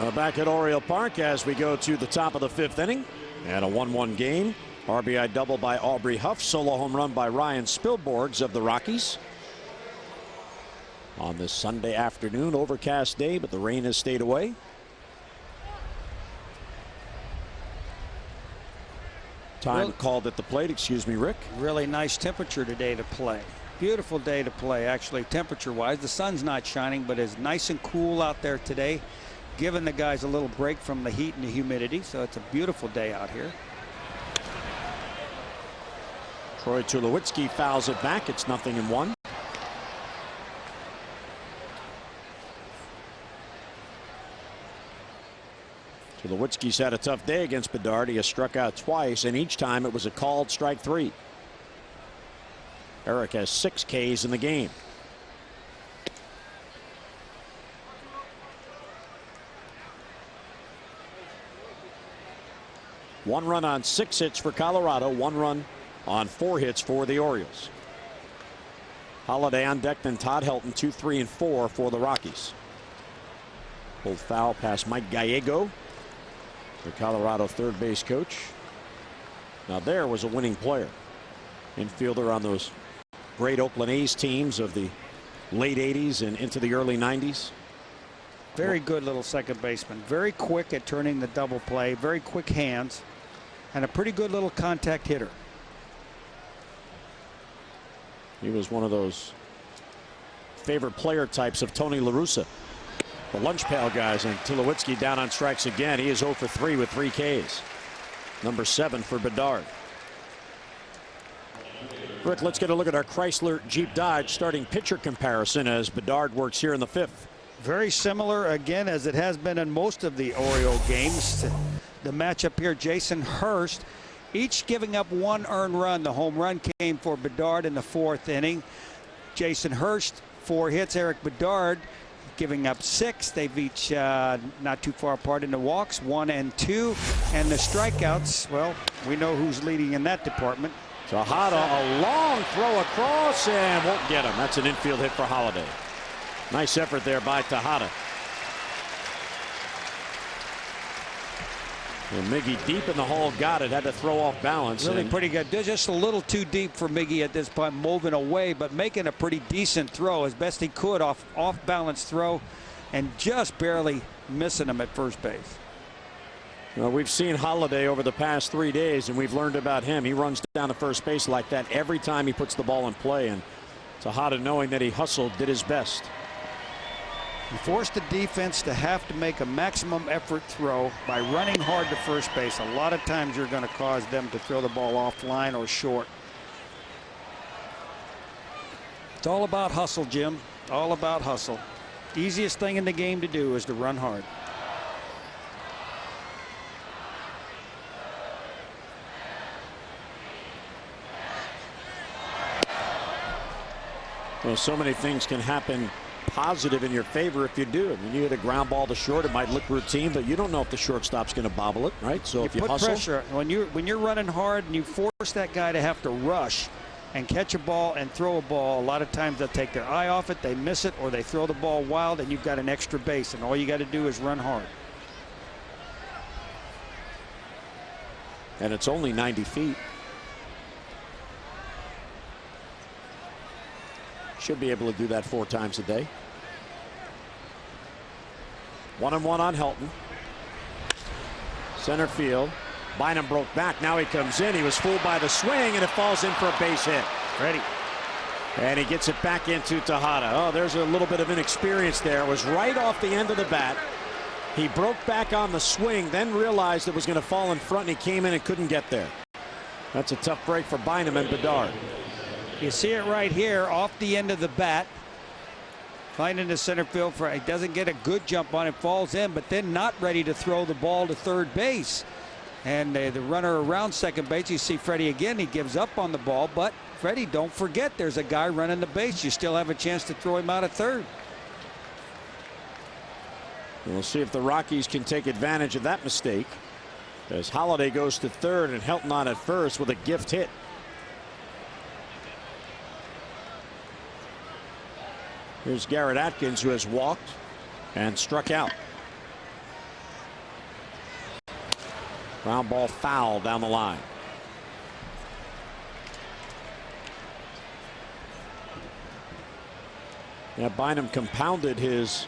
Back at Oriole Park as we go to the top of the 5th inning and a 1-1 game. RBI double by Aubrey Huff, solo home run by Ryan Spilborghs of the Rockies. On this Sunday afternoon, overcast day, but the rain has stayed away. Time called at the plate. Excuse me, Rick. Really nice temperature today to play. Beautiful day to play, actually, temperature-wise. The sun's not shining, but it's nice and cool out there today, giving the guys a little break from the heat and the humidity. So it's a beautiful day out here. Troy Tulowitzki fouls it back. It's 0-1. Tulowitzki's had a tough day against Bedard. He has struck out twice, and each time it was a called strike 3. Eric has 6 Ks in the game. One run on 6 hits for Colorado. 1 run on 4 hits for the Orioles. Holiday on deck, then Todd Helton, 2, 3, and 4 for the Rockies. Pulled foul past Mike Gallego, the Colorado third base coach. Now there was a winning player. Infielder on those great Oakland A's teams of the late 80s and into the early 90s. Very good little second baseman. Very quick at turning the double play. Very quick hands. And a pretty good little contact hitter. He was one of those favorite player types of Tony La Russa, the lunch pail guys. And Tulowitzki down on strikes again. He is 0 for 3 with 3 Ks. Number 7 for Bedard. Rick, let's get a look at our Chrysler Jeep Dodge starting pitcher comparison as Bedard works here in the 5th. Very similar again as it has been in most of the Oriole games. The matchup here, Jason Hurst, each giving up 1 earned run. The home run came for Bedard in the 4th inning. Jason Hurst 4 hits. Eric Bedard giving up 6. They've each not too far apart in the walks, 1 and 2, and the strikeouts. Well, we know who's leading in that department. Tejada, a long throw across and won't get him. That's an infield hit for Holiday. Nice effort there by Tejada. And Miggy deep in the hole got it. Had to throw off balance. Really pretty good. Just a little too deep for Miggy at this point, moving away, but making a pretty decent throw as best he could off balance throw, and just barely missing him at first base. Well, we've seen Holiday over the past 3 days, and we've learned about him. He runs down to first base like that every time he puts the ball in play. And Tejada, knowing that he hustled, did his best. He forced the defense to have to make a maximum effort throw by running hard to first base. A lot of times you're going to cause them to throw the ball offline or short. It's all about hustle, Jim. All about hustle. Easiest thing in the game to do is to run hard. Well, so many things can happen positive in your favor if you do. I mean, you hit a ground ball to short, it might look routine, but you don't know if the shortstop's going to bobble it, right? So if you put hustle, pressure when you're running hard and you force that guy to have to rush and catch a ball and throw a ball, a lot of times they'll take their eye off it, they miss it, or they throw the ball wild, and you've got an extra base, and all you got to do is run hard. And it's only 90 feet. Should be able to do that 4 times a day. 1-1 on Helton. Center field. Bynum broke back. Now he comes in. He was fooled by the swing, and it falls in for a base hit. Ready. And he gets it back into Tejada. Oh, there's a little bit of inexperience there. It was right off the end of the bat. He broke back on the swing, then realized it was going to fall in front, and he came in and couldn't get there. That's a tough break for Bynum and Bedard. You see it right here off the end of the bat. Finding the center field for, he doesn't get a good jump on it, falls in, but then not ready to throw the ball to third base. And the runner around second base, you see Freddie again, he gives up on the ball, but Freddie, don't forget there's a guy running the base. You still have a chance to throw him out at third. We'll see if the Rockies can take advantage of that mistake as Holiday goes to third and Helton on at first with a gift hit. Here's Garrett Atkins, who has walked and struck out. Ground ball foul down the line. Yeah, Bynum compounded his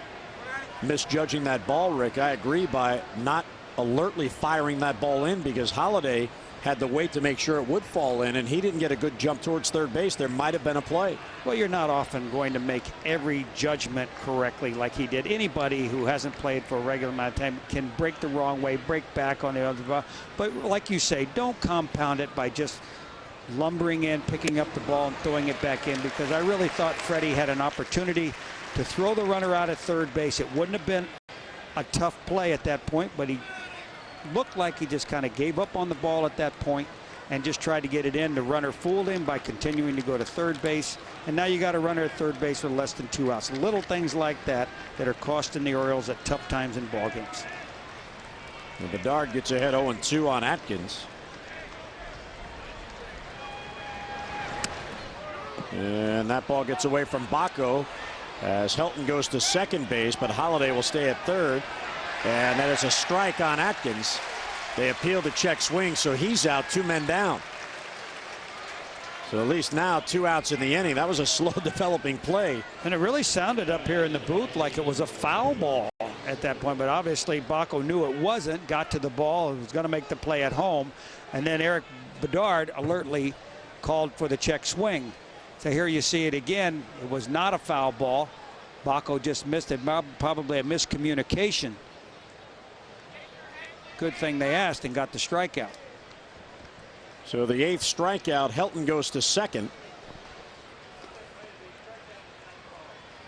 misjudging that ball, Rick. I agree, by not alertly firing that ball in, because Holliday had the weight to make sure it would fall in, and he didn't get a good jump towards third base. There might have been a play. Well, you're not often going to make every judgment correctly like he did. Anybody who hasn't played for a regular amount of time can break the wrong way, break back on the other ball. But like you say, don't compound it by just lumbering in, picking up the ball and throwing it back in, because I really thought Freddie had an opportunity to throw the runner out at third base. It wouldn't have been a tough play at that point, but he looked like he just kind of gave up on the ball at that point and just tried to get it in. The runner fooled him by continuing to go to third base, and now you got a runner at third base with less than 2 outs. Little things like that that are costing the Orioles at tough times in ball games. Well, Bedard gets ahead 0-2 on Atkins. And that ball gets away from Bacco as Helton goes to second base, but Holliday will stay at third. And that is a strike on Atkins. They appeal the check swing, so he's out, 2 men down. So at least now 2 outs in the inning. That was a slow developing play. And it really sounded up here in the booth like it was a foul ball at that point, but obviously Bacco knew it wasn't, got to the ball, and was going to make the play at home. And then Eric Bedard alertly called for the check swing. So here you see it again. It was not a foul ball. Bacco just missed it, probably a miscommunication. Good thing they asked and got the strikeout. So the 8th strikeout, Helton goes to second.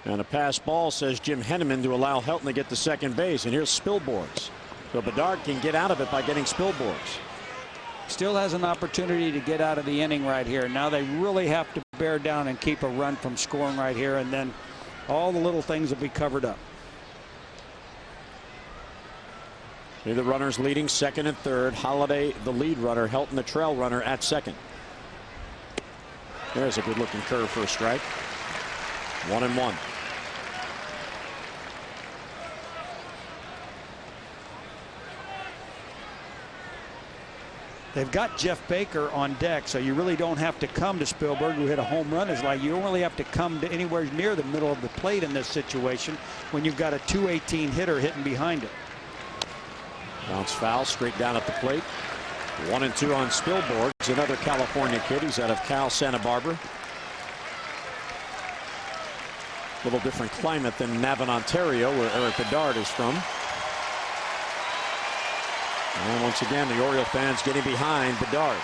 And a pass ball, says Jim Henneman, to allow Helton to get to second base. And here's Spilborghs. So Bedard can get out of it by getting Spilborghs. Still has an opportunity to get out of the inning right here. Now they really have to bear down and keep a run from scoring right here, and then all the little things will be covered up. The runners leading second and third. Holliday the lead runner, Helton the trail runner at second. There's a good looking curve for a strike. 1-1. They've got Jeff Baker on deck, so you really don't have to come to Spielberg, who hit a home run. It's like you don't really have to come to anywhere near the middle of the plate in this situation when you've got a .218 hitter hitting behind it. Bounce foul straight down at the plate. 1-2 on Spilborghs. Another California kid. He's out of Cal Santa Barbara. A little different climate than Navan, Ontario, where Eric Bedard is from. And once again, the Oriole fans getting behind Bedard.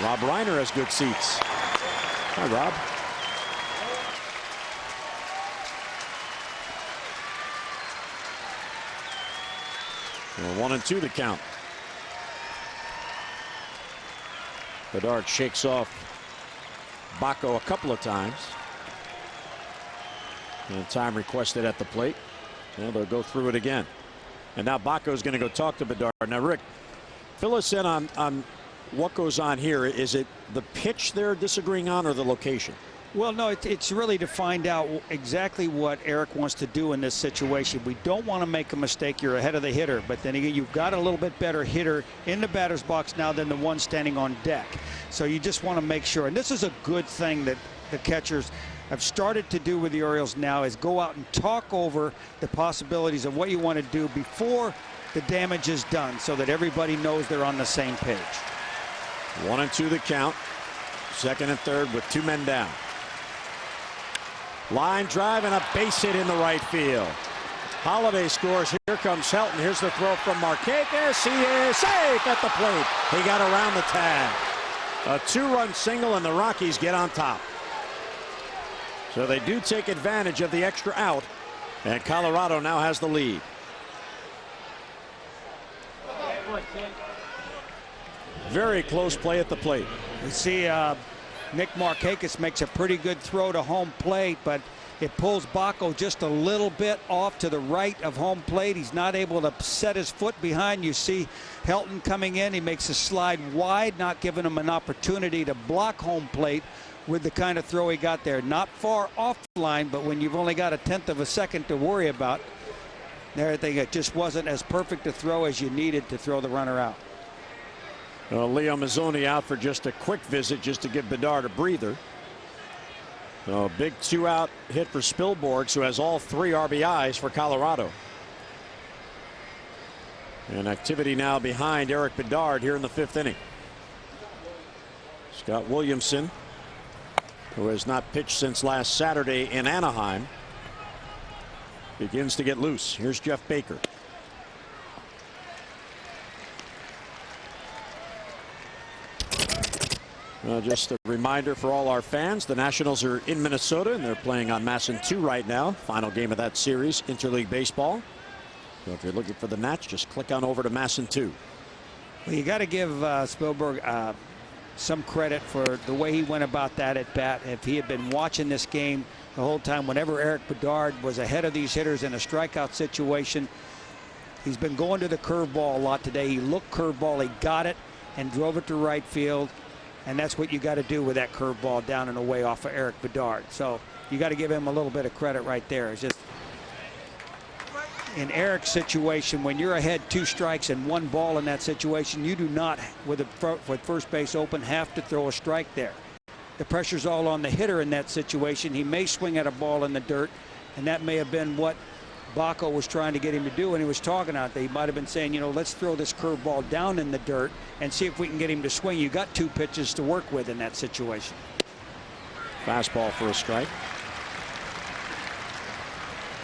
Rob Reiner has good seats. Hi, Rob. Well, 1-2 the count. Bedard shakes off Bacco a couple of times. And time requested at the plate. And they'll go through it again. And now Bacco is going to go talk to Bedard. Now, Rick, fill us in on what goes on here. Is it the pitch they're disagreeing on, or the location? Well, no, it's really to find out exactly what Eric wants to do in this situation. We don't want to make a mistake. You're ahead of the hitter, but then again, you've got a little bit better hitter in the batter's box now than the one standing on deck. So you just want to make sure. And this is a good thing that the catchers have started to do with the Orioles now, is go out and talk over the possibilities of what you want to do before the damage is done, so that everybody knows they're on the same page. 1-2 the count. Second and third with 2 men down. Line drive and a base hit in the right field. Holliday scores. Here comes Helton. Here's the throw from Markakis. He is safe at the plate. He got around the tag. A 2-run single, and the Rockies get on top. So they do take advantage of the extra out, and Colorado now has the lead. Very close play at the plate. You see Nick Markakis makes a pretty good throw to home plate, but it pulls Bacco just a little bit off to the right of home plate. He's not able to set his foot behind. You see Helton coming in. He makes a slide wide, not giving him an opportunity to block home plate with the kind of throw he got there. Not far off the line, but when you've only got 1/10 of a second to worry about, everything. It just wasn't as perfect a throw as you needed to throw the runner out. Leo Mazzoni out for just a quick visit just to give Bedard a breather. So a big 2-out hit for Spielborgs, who has all 3 RBIs for Colorado. And activity now behind Eric Bedard here in the 5th inning. Scott Williamson, who has not pitched since last Saturday in Anaheim, begins to get loose. Here's Jeff Baker. Just a reminder for all our fans, the Nationals are in Minnesota and they're playing on Masson 2 right now. Final game of that series, Interleague Baseball. So if you're looking for the Nats, just click on over to Masson 2. Well, you got to give Spielberg some credit for the way he went about that at bat. If he had been watching this game the whole time, whenever Eric Bedard was ahead of these hitters in a strikeout situation, he's been going to the curveball a lot today. He looked curveball, he got it and drove it to right field. And that's what you got to do with that curveball down and away off of Eric Bedard. So you got to give him a little bit of credit right there. It's just in Eric's situation, when you're ahead 2 strikes and 1 ball in that situation, you do not, with first base open, have to throw a strike there. The pressure's all on the hitter in that situation. He may swing at a ball in the dirt, and that may have been what Baco was trying to get him to do when he was talking out there. He might have been saying, you know, let's throw this curveball down in the dirt and see if we can get him to swing. You got 2 pitches to work with in that situation. Fastball for a strike.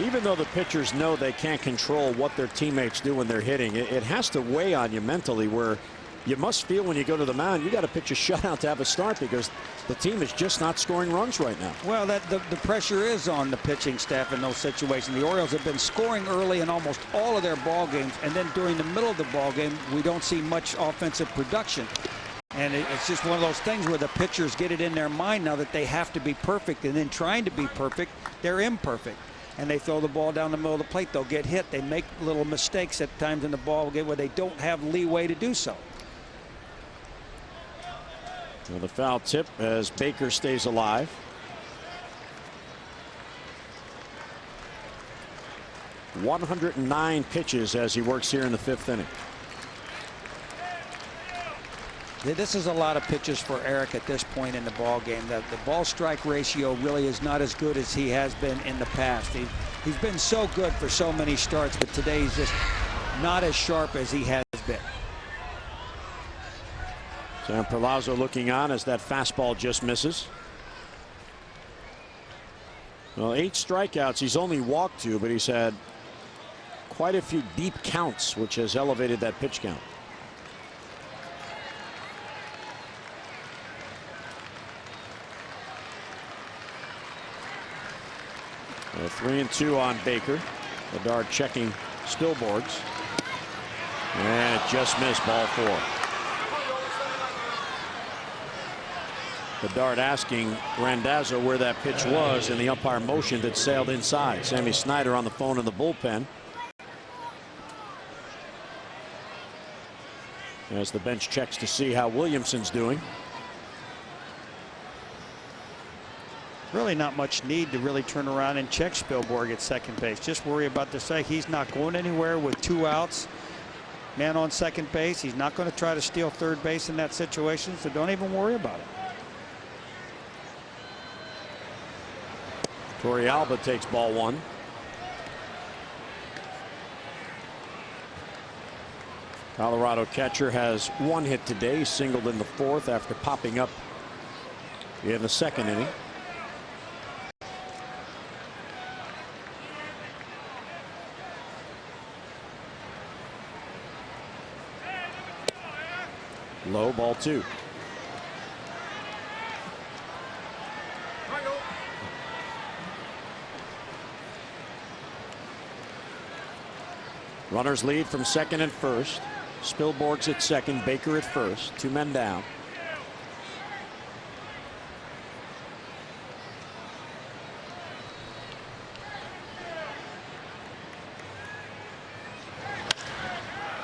Even though the pitchers know they can't control what their teammates do when they're hitting, it has to weigh on you mentally, where you must feel when you go to the mound, you got to pitch a shutout to have a start because the team is just not scoring runs right now. Well, the pressure is on the pitching staff in those situations. The Orioles have been scoring early in almost all of their ball games, and then during the middle of the ball game, we don't see much offensive production. And it's just one of those things where the pitchers get it in their mind now that they have to be perfect, and then trying to be perfect, they're imperfect. And they throw the ball down the middle of the plate. They'll get hit. They make little mistakes at times in the ball game where they don't have leeway to do so. Well, the foul tip as Baker stays alive. .109 pitches as he works here in the 5th inning. This is a lot of pitches for Eric at this point in the ball game. The ball strike ratio really is not as good as he has been in the past. He's been so good for so many starts, but today he's just not as sharp as he has been. Sam Perlazo looking on as that fastball just misses. Well, 8 strikeouts. He's only walked 2, but he's had quite a few deep counts, which has elevated that pitch count. Well, 3-2 on Baker. Bedard checking Spielborgs. And it just missed, ball 4. Bedard asking Randazzo where that pitch was, and the umpire motioned it sailed inside. Sammy Snyder on the phone in the bullpen. As the bench checks to see how Williamson's doing. Really not much need to really turn around and check Spielborg at second base. Just worry about the side. He's not going anywhere with 2 outs. Man on second base. He's not going to try to steal third base in that situation, so don't even worry about it. Torrealba takes ball 1. Colorado catcher has 1 hit today. He singled in the 4th after popping up in the 2nd inning. Low, ball 2. Runners lead from second and first. Spielborgs at second, Baker at first. 2 men down.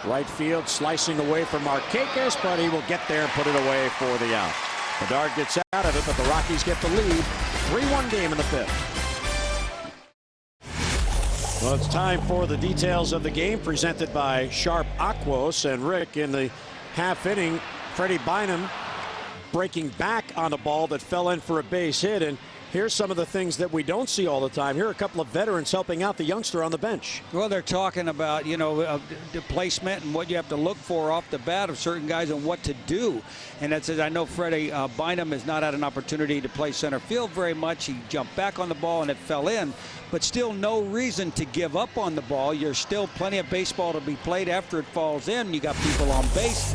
Right field slicing away from Markakis, but he will get there and put it away for the out. Bedard gets out of it, but the Rockies get the lead. 3-1 game in the 5th. Well, it's time for the details of the game presented by Sharp Aquos. And Rick, in the half inning, Freddie Bynum breaking back on a ball that fell in for a base hit. And here's some of the things that we don't see all the time. Here are a couple of veterans helping out the youngster on the bench. Well, they're talking about, the placement and what you have to look for off the bat of certain guys and what to do. And that says, I know Freddie Bynum has not had an opportunity to play center field very much. He jumped back on the ball and it fell in, but still no reason to give up on the ball. There's still plenty of baseball to be played after it falls in. You got people on base.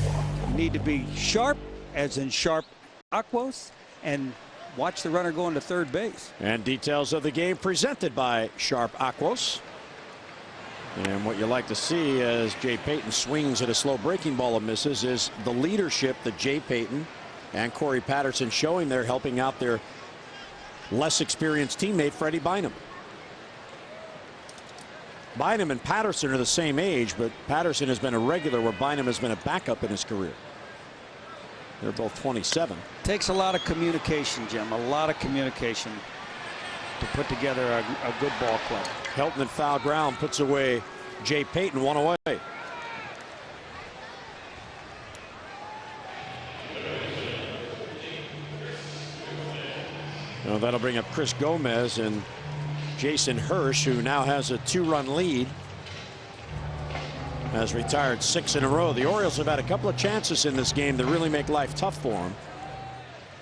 You need to be sharp, as in Sharp Aquos, and watch the runner go into third base. And details of the game presented by Sharp Aquos. And what you like to see as Jay Payton swings at a slow breaking ball and misses is the leadership that Jay Payton and Corey Patterson showing there, helping out their less experienced teammate Freddie Bynum. Bynum and Patterson are the same age, but Patterson has been a regular where Bynum has been a backup in his career. They're both 27. Takes a lot of communication, Jim. A lot of communication to put together a good ball club. Helton in foul ground puts away Jay Payton, one away. Well, that'll bring up Chris Gomez and Jason Hirsch, who now has a 2-run lead, has retired 6 in a row. The Orioles have had a couple of chances in this game that really make life tough for them.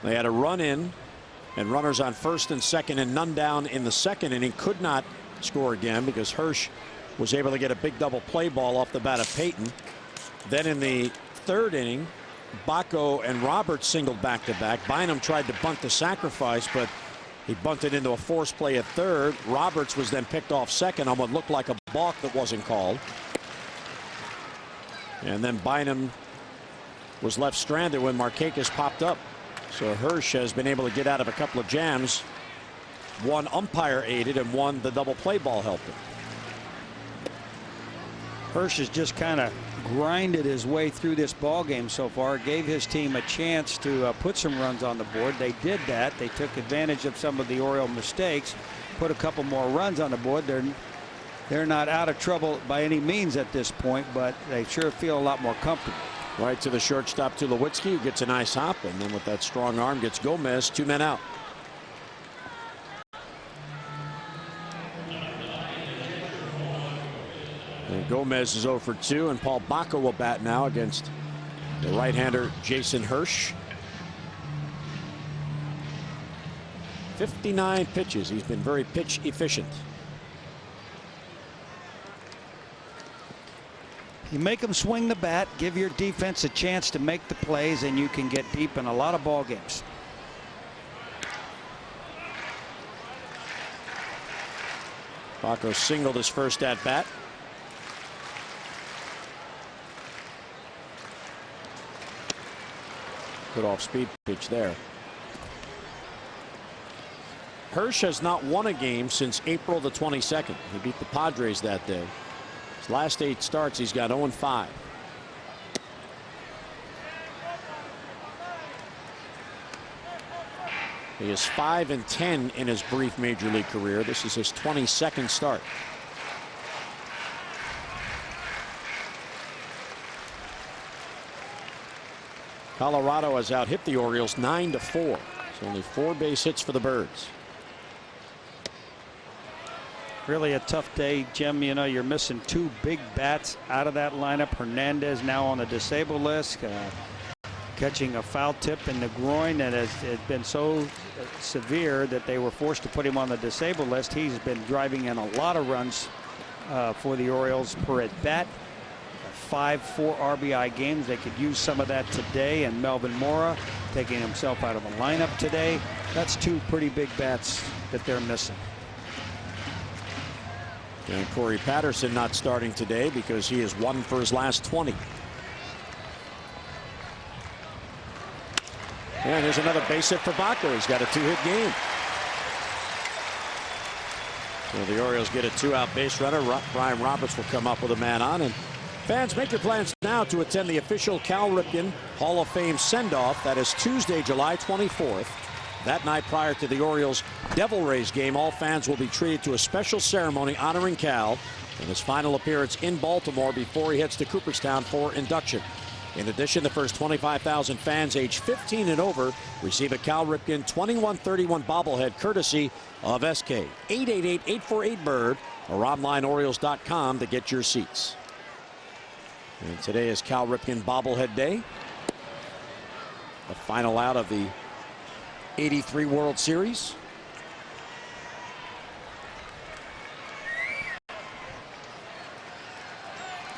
They had a run in and runners on first and second and none down in the second inning. Could not score again because Hirsch was able to get a big double play ball off the bat of Payton. Then in the third inning, Bacco and Roberts singled back to back. Bynum tried to bunt the sacrifice, but he bunted into a force play at third. Roberts was then picked off second on what looked like a balk that wasn't called. And then Bynum was left stranded when Markakis popped up. So Hirsch has been able to get out of a couple of jams. One umpire aided and one the double play ball helped him. Hirsch has just kind of grinded his way through this ball game so far. Gave his team a chance to put some runs on the board. They did that. They took advantage of some of the Oriole mistakes, put a couple more runs on the board. They're not out of trouble by any means at this point, but they sure feel a lot more comfortable. Right to the shortstop, Tulowitzki, who gets a nice hop, and then with that strong arm gets Gomez, 2 men out. And Gomez is 0 for 2, and Paul Bacco will bat now against the right-hander Jason Hirsch. 59 pitches. He's been very pitch efficient. You make them swing the bat, give your defense a chance to make the plays, and you can get deep in a lot of ball games. Bacco singled his first at bat. Good off speed pitch there. Hirsch has not won a game since April the 22nd. He beat the Padres that day. His last 8 starts, he's got 0-5. He is 5-10 in his brief major league career. This is his 22nd start. Colorado has out hit the Orioles 9-4. It's only 4 base hits for the Birds. Really a tough day, Jim. You know, you're missing 2 big bats out of that lineup. Hernandez now on the disabled list, catching a foul tip in the groin that has been so severe that they were forced to put him on the disabled list. He's been driving in a lot of runs for the Orioles per at bat. 4 RBI games. They could use some of that today, and Melvin Mora taking himself out of the lineup today. That's 2 pretty big bats that they're missing. And Corey Patterson not starting today because he has 1 for his last 20. And there's another base hit for Bacco. He's got a 2-hit game. So the Orioles get a 2-out base runner. Brian Roberts will come up with a man on. And fans, make your plans now to attend the official Cal Ripken Hall of Fame send-off. That is Tuesday, July 24th That night prior to the Orioles Devil Rays game, all fans will be treated to a special ceremony honoring Cal in his final appearance in Baltimore before he heads to Cooperstown for induction. In addition, the first 25,000 fans aged 15 and over receive a Cal Ripken 2131 bobblehead courtesy of SK. 888-848-BIRD or onlineorioles.com to get your seats. And today is Cal Ripken bobblehead day. The final out of the '83 World Series.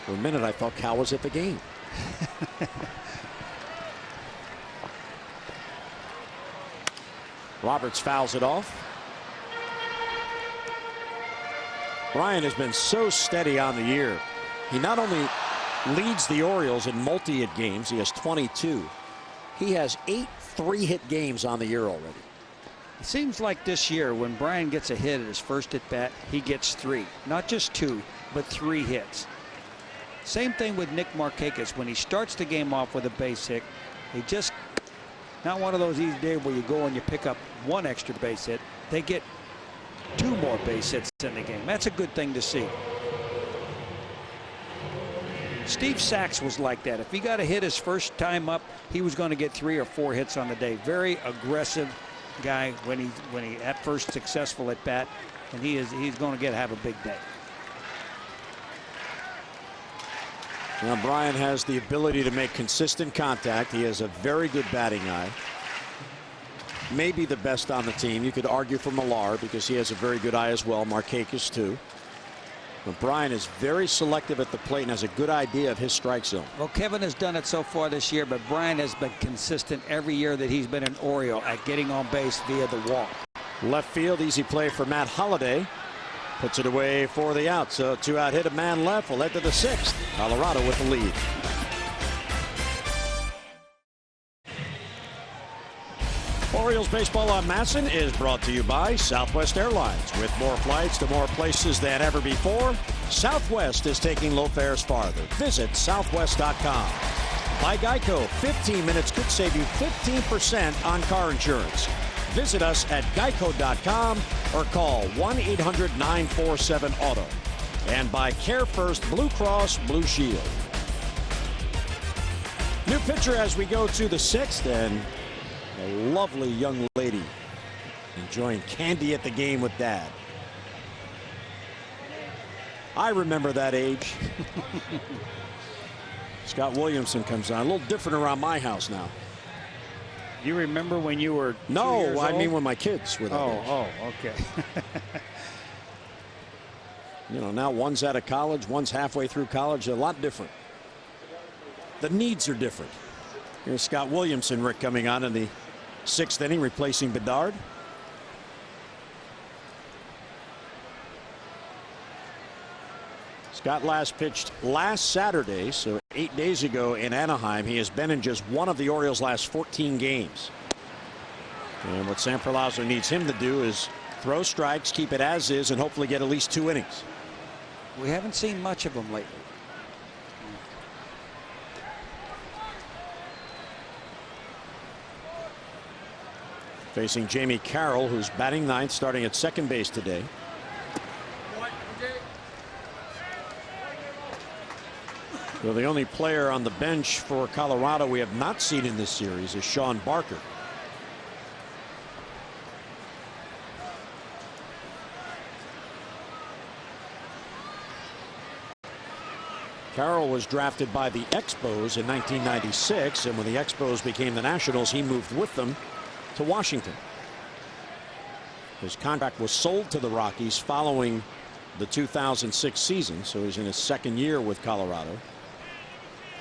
For a minute, I thought Cal was at the game. Roberts fouls it off. Bryant has been so steady on the year. He not only leads the Orioles in multi-hit games, he has 22. He has 8 3-hit games on the year already. It seems like this year when Brian gets a hit at his first at bat, he gets 3. Not just 2, but 3 hits. Same thing with Nick Markakis. When he starts the game off with a base hit, he just not one of those easy days where you go and you pick up 1 extra base hit. They get 2 more base hits in the game. That's a good thing to see. Steve Sachs was like that. If he got a hit his first time up, he was going to get 3 or 4 hits on the day. Very aggressive guy when he at first successful at bat, and he's going to have a big day. Now Brian has the ability to make consistent contact. He has a very good batting eye. Maybe the best on the team. You could argue for Millar because he has a very good eye as well. Markakis too. But Brian is very selective at the plate and has a good idea of his strike zone. Well, Kevin has done it so far this year, but Brian has been consistent every year that he's been an Oriole at getting on base via the walk. Left field, easy play for Matt Holliday. Puts it away for the out. So 2-out hit, a man left will head to the 6th. Colorado with the lead. Orioles baseball on Masson is brought to you by Southwest Airlines. With more flights to more places than ever before, Southwest is taking low fares farther. Visit southwest.com. By Geico, 15 minutes could save you 15% on car insurance. Visit us at geico.com or call 1-800-947-AUTO. And by Care First Blue Cross Blue Shield. New pitcher as we go to the 6th, and a lovely young lady enjoying candy at the game with Dad. I remember that age. Scott Williamson comes on. A little different around my house now. You remember when you were 2 No, years I old? mean when my kids were that age. Oh, okay. You know, now one's out of college, one's halfway through college. They're a lot different. The needs are different. Here's Scott Williamson, Rick, coming on in the 6th inning, replacing Bedard. Scott last pitched last Saturday, so 8 days ago in Anaheim. He has been in just one of the Orioles' last 14 games. And what Sam Perlaza needs him to do is throw strikes, keep it as is, and hopefully get at least 2 innings. We haven't seen much of him lately. Facing Jamie Carroll, who's batting 9th, starting at second base today. Well, the only player on the bench for Colorado we have not seen in this series is Sean Barker. Carroll was drafted by the Expos in 1996, and when the Expos became the Nationals, he moved with them to Washington. His contract was sold to the Rockies following the 2006 season, so he's in his 2nd year with Colorado.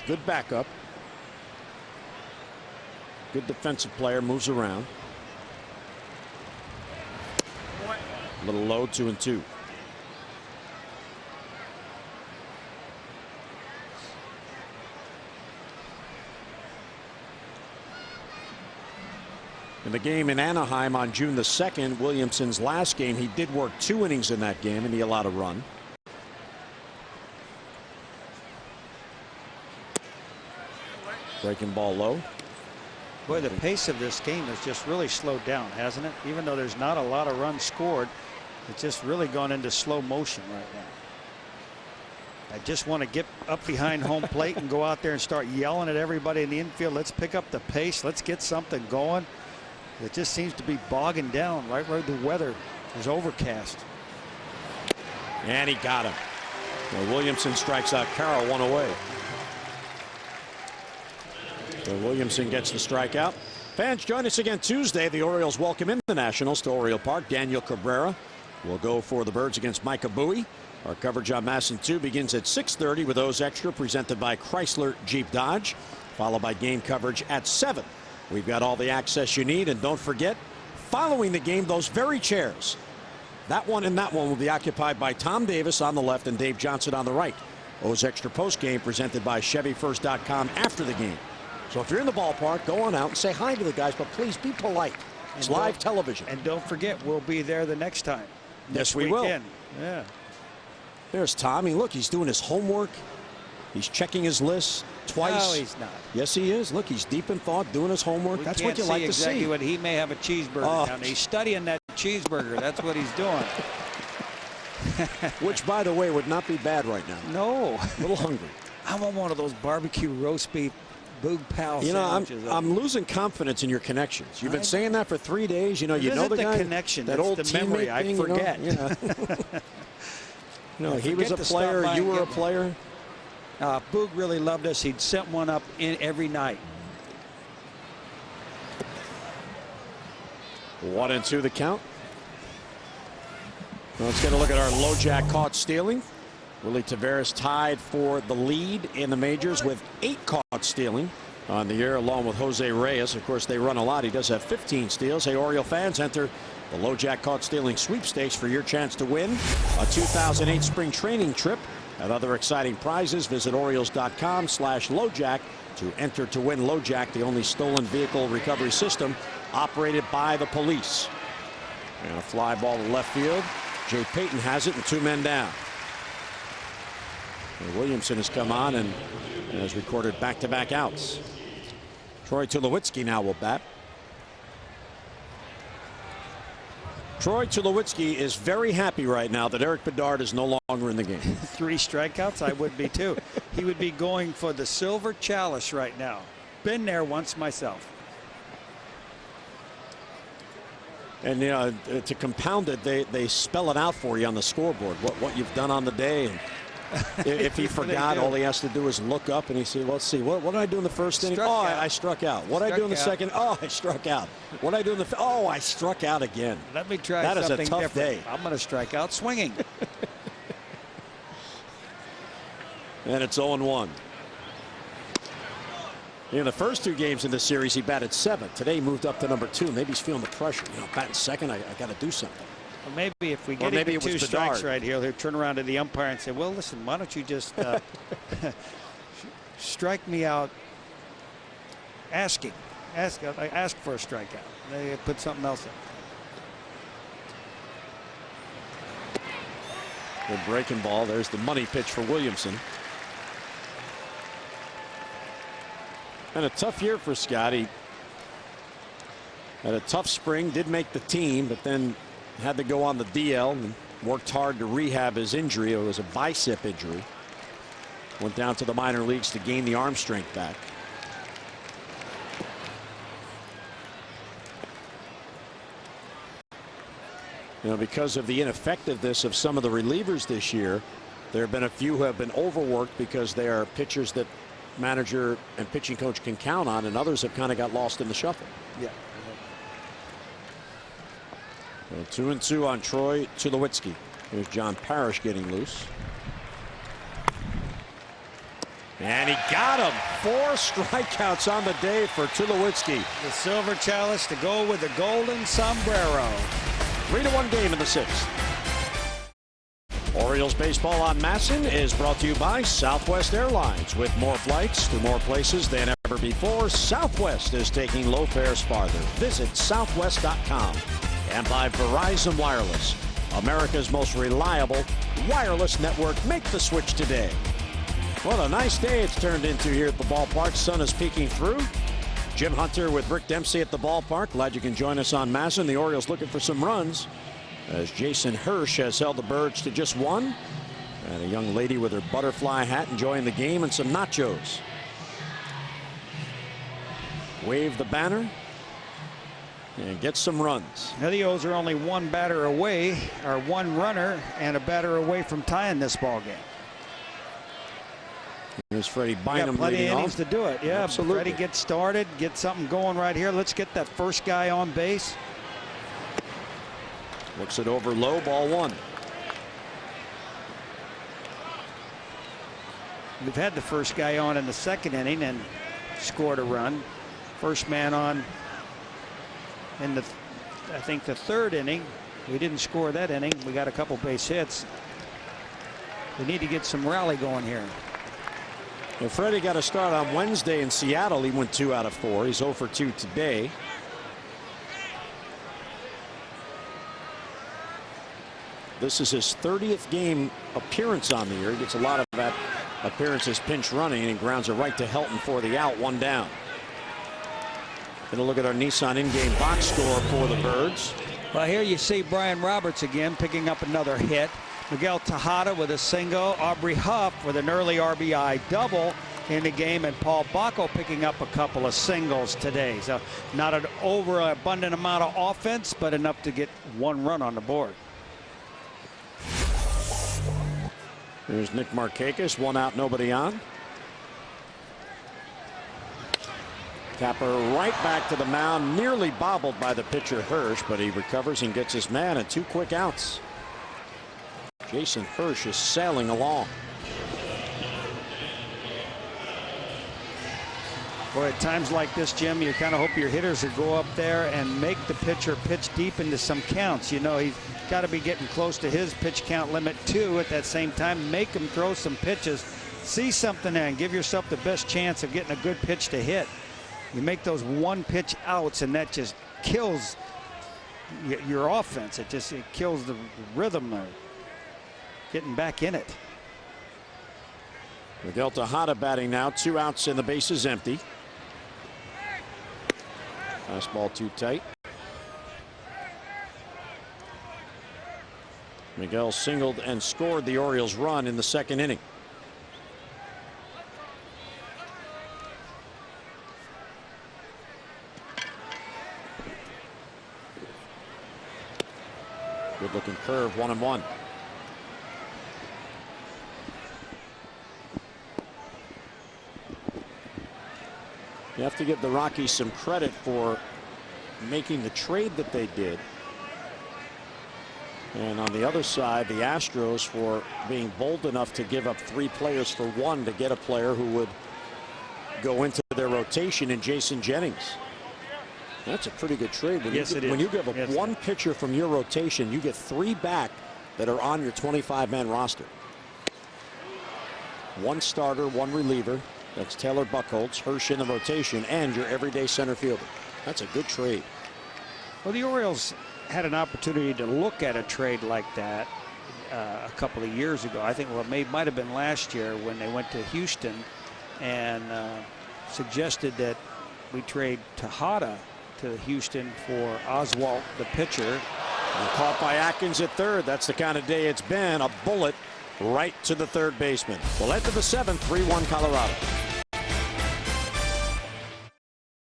Good backup. Good defensive player, moves around. A little low, 2-2. In the game in Anaheim on June the 2nd, Williamson's last game, he did work 2 innings in that game, and he allowed a run. Breaking ball low. Boy, the pace of this game has just really slowed down, hasn't it? Even though there's not a lot of runs scored, it's just really gone into slow motion right now. I just want to get up behind home plate and go out there and start yelling at everybody in the infield. Let's pick up the pace. Let's get something going. It just seems to be bogging down right where the weather is overcast. And he got him. Well, Williamson strikes out Carroll, one away. So Williamson gets the strikeout. Fans, join us again Tuesday. The Orioles welcome in the Nationals to Oriole Park. Daniel Cabrera will go for the Birds against Micah Bowie. Our coverage on MASN 2 begins at 6:30 with O's Extra presented by Chrysler Jeep Dodge, followed by game coverage at 7. We've got all the access you need, and don't forget, following the game, those very chairs, that one and that one will be occupied by Tom Davis on the left and Dave Johnson on the right. O's Extra post game presented by ChevyFirst.com after the game. So if you're in the ballpark, go on out and say hi to the guys, but please be polite. It's live television. And don't forget, we'll be there the next time. Yes, we will. Yeah. There's Tommy. Look, he's doing his homework. He's checking his list twice. No, he's not. Yes, he is. Look, he's deep in thought, doing his homework. That's what you like to see. Exactly what he may have a cheeseburger down there. He's studying that cheeseburger. That's what he's doing. Which, by the way, would not be bad right now. No. A little hungry. I want one of those barbecue roast beef Boog Pal sandwiches. I'm losing confidence in your connections. You've been saying that for 3 days. You know the guy. Connection. That That's old the memory. I thing, forget. You know, he was a player. You were a player. Boog really loved us. He'd sent one up in every night. 1-2 the count. Well, let's get a look at our LoJack caught stealing. Willie Taveras tied for the lead in the majors with 8 caught stealing on the year, along with Jose Reyes. Of course, they run a lot. He does have 15 steals. Hey, Oriole fans, enter the LoJack caught stealing sweepstakes for your chance to win a 2008 spring training trip and other exciting prizes. Visit Orioles.com/LoJack to enter to win LoJack, the only stolen vehicle recovery system operated by the police. And a fly ball to left field. Jay Payton has it, and 2 men down. And Williamson has come on and has recorded back-to-back outs. Troy Tulowitzki now will bat. Troy Tulowitzki is very happy right now that Eric Bedard is no longer in the game. 3 strikeouts, I would be too. He would be going for the silver chalice right now. Been there once myself. And you know, to compound it, they spell it out for you on the scoreboard, what you've done on the day. And if he forgot, all he has to do is look up and he says, well, let's see, what did I do in the first inning? Oh, I struck out. What did I do in the second? Oh, I struck out. What did I do in the oh, I struck out again. Let me try something different. That is a tough day. I'm going to strike out swinging. And it's 0-1. In the first 2 games in this series, he batted 7th. Today, he moved up to number 2. Maybe he's feeling the pressure. You know, batting second, I got to do something. Well, maybe if we get him 2 strikes right here, he'll turn around to the umpire and say, well, listen, why don't you just strike me out asking. Ask for a strikeout. They put something else in. The breaking ball. There's the money pitch for Williamson. And a tough year for Scotty. Had a tough spring, did make the team, but then had to go on the DL and worked hard to rehab his injury. It was a bicep injury. Went down to the minor leagues to gain the arm strength back. You know, because of the ineffectiveness of some of the relievers this year, there have been a few who have been overworked because they are pitchers that manager and pitching coach can count on, and others have kind of got lost in the shuffle. Yeah. So 2-2 on Troy Tulowitzki. Here's John Parrish getting loose. And he got him. 4 strikeouts on the day for Tulowitzki. The silver chalice to go with the golden sombrero. 3-1 game in the 6th. Orioles baseball on MASN is brought to you by Southwest Airlines. With more flights to more places than ever before, Southwest is taking low fares farther. Visit Southwest.com. And by Verizon Wireless, America's most reliable wireless network. Make the switch today. What a nice day it's turned into here at the ballpark. Sun is peeking through. Jim Hunter with Rick Dempsey at the ballpark. Glad you can join us on MASN. The Orioles looking for some runs as Jason Hirsch has held the Birds to just one. And a young lady with her butterfly hat enjoying the game and some nachos. Wave the banner and get some runs. Now the O's are only one batter away, or one runner and a batter away from tying this ball game. Here's Freddie Bynum plenty leading of innings off. to do it. Yeah, absolutely. Freddie gets started, get something going right here. Let's get that first guy on base. Looks it over low, ball one. We've had the first guy on in the second inning and scored a run. First man on in the, I think, the third inning. We didn't score that inning. We got a couple base hits. We need to get some rally going here. Well, Freddie got a start on Wednesday in Seattle. He went 2 out of 4. He's 0 for 2 today. This is his 30th game appearance on the year. He gets a lot of that appearances pinch running and grounds it right to Helton for the out, 1 down. Going to look at our Nissan in-game box score for the Birds. Well, here you see Brian Roberts again picking up another hit. Miguel Tejada with a single. Aubrey Huff with an early RBI double in the game. And Paul Bacco picking up a couple of singles today. So not an overabundant amount of offense, but enough to get 1 run on the board. There's Nick Markakis, 1 out, nobody on. Tapper right back to the mound, nearly bobbled by the pitcher Hirsch, but he recovers and gets his man and 2 quick outs. Jason Hirsch is sailing along. Boy, at times like this, Jim, you kind of hope your hitters will go up there and make the pitcher pitch deep into some counts. You know, he's got to be getting close to his pitch count limit too. At that same time, make him throw some pitches, see something there, and give yourself the best chance of getting a good pitch to hit. You make those 1-pitch outs, and that just kills your offense. It kills the rhythm of getting back in it. Miguel Tejada batting now, 2 outs and the base is empty. Fastball too tight. Miguel singled and scored the Orioles' run in the second inning. Good looking curve, 1-1. You have to give the Rockies some credit for making the trade that they did. And on the other side, the Astros for being bold enough to give up 3 players for 1 to get a player who would go into their rotation in Jason Jennings. That's a pretty good trade. When yes, you, it is. When you give up yes, 1 pitcher from your rotation, you get 3 back that are on your 25-man roster. 1 starter, 1 reliever. That's Taylor Buchholz, Hirsch in the rotation, and your everyday center fielder. That's a good trade. Well, the Orioles had an opportunity to look at a trade like that a couple of years ago. I think, well, it might have been last year when they went to Houston and suggested that we trade Tejada to Houston for Oswalt, the pitcher. And caught by Atkins at third. That's the kind of day it's been. A bullet right to the third baseman. Well, into the 7th, 3-1 Colorado.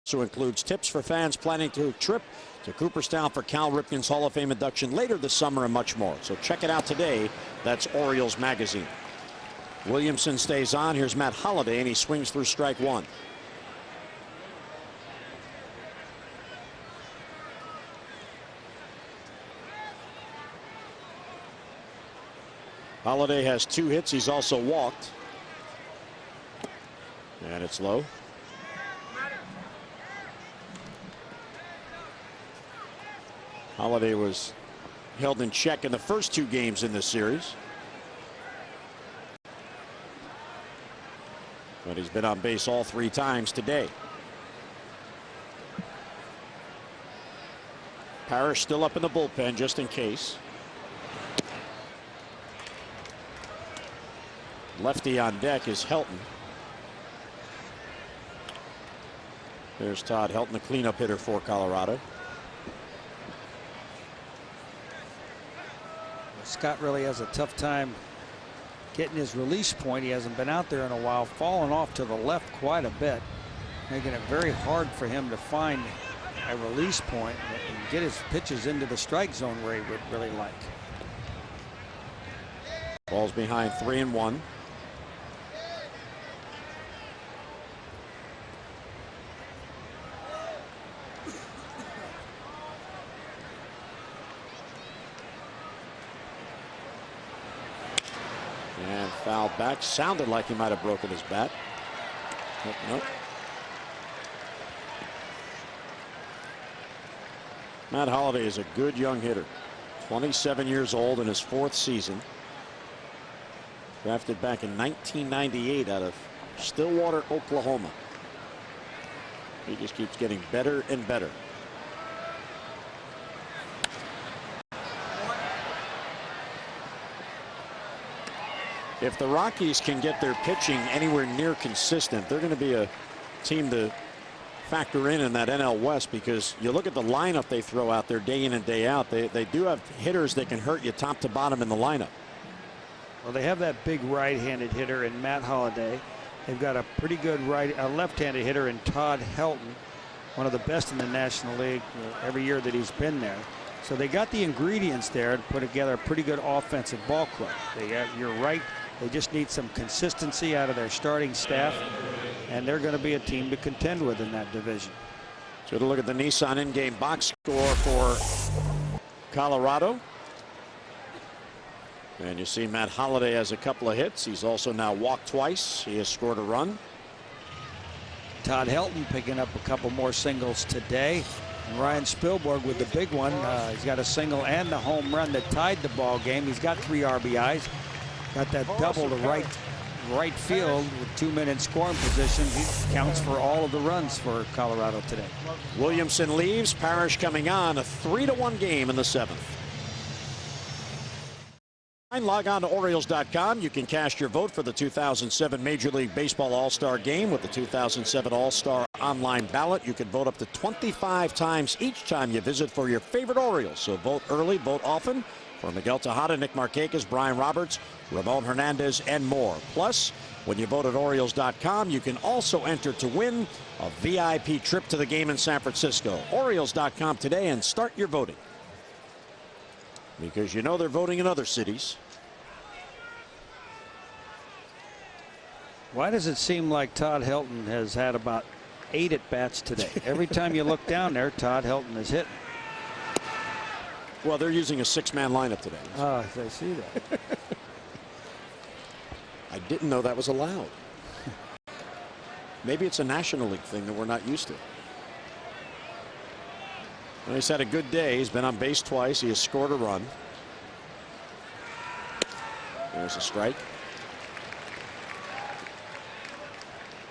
Also includes tips for fans planning to trip to Cooperstown for Cal Ripken's Hall of Fame induction later this summer and much more. So check it out today. That's Orioles Magazine. Williamson stays on. Here's Matt Holliday, and he swings through strike 1. Holliday has 2 hits. He's also walked. And it's low. Holliday was held in check in the first 2 games in this series. But he's been on base all 3 times today. Parrish still up in the bullpen just in case. Lefty on deck is Helton. There's Todd Helton, the cleanup hitter for Colorado. Scott really has a tough time getting his release point. He hasn't been out there in a while, falling off to the left quite a bit, making it very hard for him to find a release point and get his pitches into the strike zone where he would really like. Ball's behind 3-1. And fouled back. Sounded like he might have broken his bat. Nope. Matt Holliday is a good young hitter. 27 years old in his 4th season. Drafted back in 1998 out of Stillwater, Oklahoma. He just keeps getting better and better. If the Rockies can get their pitching anywhere near consistent, they're going to be a team to factor in that NL West, because you look at the lineup they throw out there day in and day out. They do have hitters that can hurt you top to bottom in the lineup. Well, they have that big right-handed hitter in Matt Holliday. They've got a pretty good left-handed hitter in Todd Helton, one of the best in the National League every year that he's been there. So they got the ingredients there to put together a pretty good offensive ball club. You're right. They just need some consistency out of their starting staff, and they're going to be a team to contend with in that division. So to look at the Nissan in-game box score for Colorado. And you see Matt Holliday has a couple of hits. He's also now walked twice. He has scored a run. Todd Helton picking up a couple more singles today. And Ryan Spilborg with the big one. He's got a single and the home run that tied the ball game. He's got 3 RBIs. Got that double to right field with 2 men in scoring position. He counts for all of the runs for Colorado today. Williamson leaves. Parrish coming on. A 3-1 game in the 7th. Log on to Orioles.com. You can cast your vote for the 2007 Major League Baseball All-Star Game with the 2007 All-Star online ballot. You can vote up to 25 times each time you visit for your favorite Orioles. So vote early, vote often. For Miguel Tejada, Nick Markakis, Brian Roberts, Ramon Hernandez, and more. Plus, when you vote at Orioles.com, you can also enter to win a VIP trip to the game in San Francisco. Orioles.com today and start your voting. Because you know they're voting in other cities. Why does it seem like Todd Helton has had about 8 at-bats today? Every time you look down there, Todd Helton is hitting. Well, they're using a 6-man lineup today. Oh, I see that. I didn't know that was allowed. Maybe it's a National League thing that we're not used to. Well, he's had a good day. He's been on base twice. He has scored a run. There's a strike.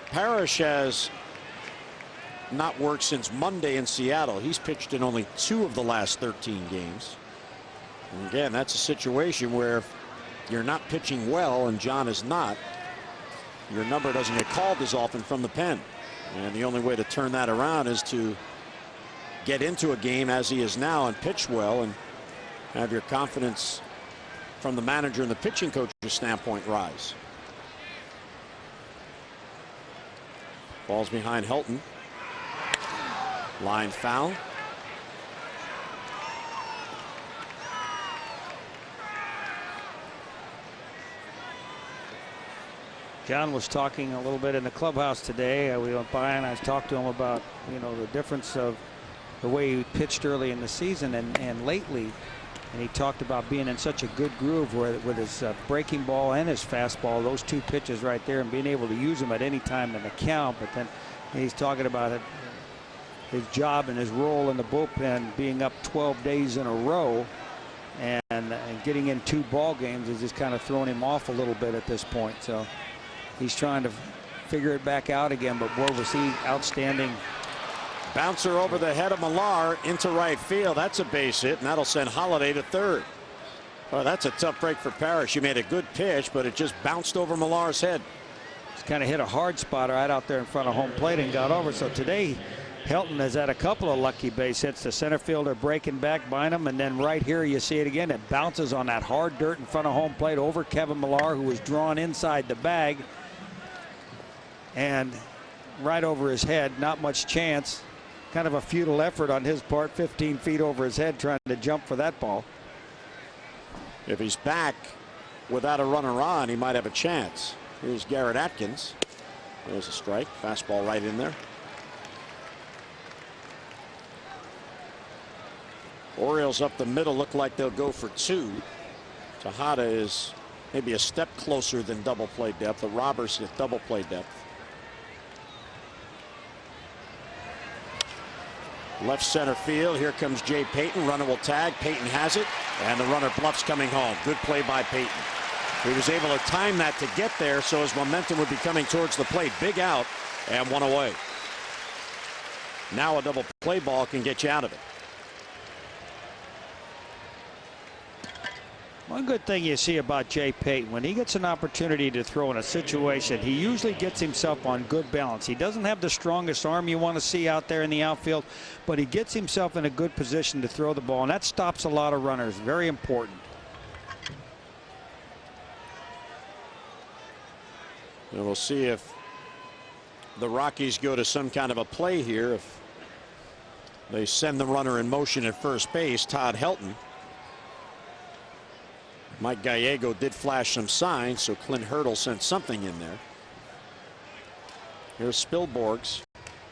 Parrish has not worked since Monday in Seattle. He's pitched in only 2 of the last 13 games. And again, that's a situation where if you're not pitching well, and John is not, your number doesn't get called as often from the pen. And the only way to turn that around is to get into a game as he is now and pitch well and have your confidence from the manager and the pitching coach's standpoint rise. Ball's behind Helton. Line foul. John was talking a little bit in the clubhouse today. We went by and I talked to him about, the difference of the way he pitched early in the season and lately. And he talked about being in such a good groove with his breaking ball and his fastball, those 2 pitches right there, and being able to use them at any time in the count. But then he's talking about it, his job and his role in the bullpen being up 12 days in a row and getting in 2 ball games is just kind of throwing him off a little bit at this point. So he's trying to figure it back out again. But boy, was he outstanding. Bouncer over the head of Millar into right field. That's a base hit, and that'll send Holliday to third. Oh, that's a tough break for Parrish. He made a good pitch, but it just bounced over Millar's head. kind of hit a hard spot right out there in front of home plate and got over. So today, Helton has had a couple of lucky base hits. The center fielder breaking back behind him, and then right here you see it again. It bounces on that hard dirt in front of home plate over Kevin Millar, who was drawn inside the bag, and right over his head. Not much chance. Kind of a futile effort on his part, 15 feet over his head trying to jump for that ball. If he's back without a runner on, he might have a chance. Here's Garrett Atkins. There's a strike. Fastball right in there. Orioles up the middle look like they'll go for 2. Tejada is maybe a step closer than double play depth. The Roberts is double play depth. Left center field. Here comes Jay Payton. Runner will tag. Payton has it, and the runner bluffs coming home. Good play by Payton. He was able to time that to get there, so his momentum would be coming towards the plate. Big out and 1 away. Now a double play ball can get you out of it. One good thing you see about Jay Payton, when he gets an opportunity to throw in a situation, he usually gets himself on good balance. He doesn't have the strongest arm you want to see out there in the outfield, but he gets himself in a good position to throw the ball, and that stops a lot of runners. Very important. And we'll see if the Rockies go to some kind of a play here. If they send the runner in motion at first base, Todd Helton. Mike Gallego did flash some signs, so Clint Hurdle sent something in there. Here's Spilborghs.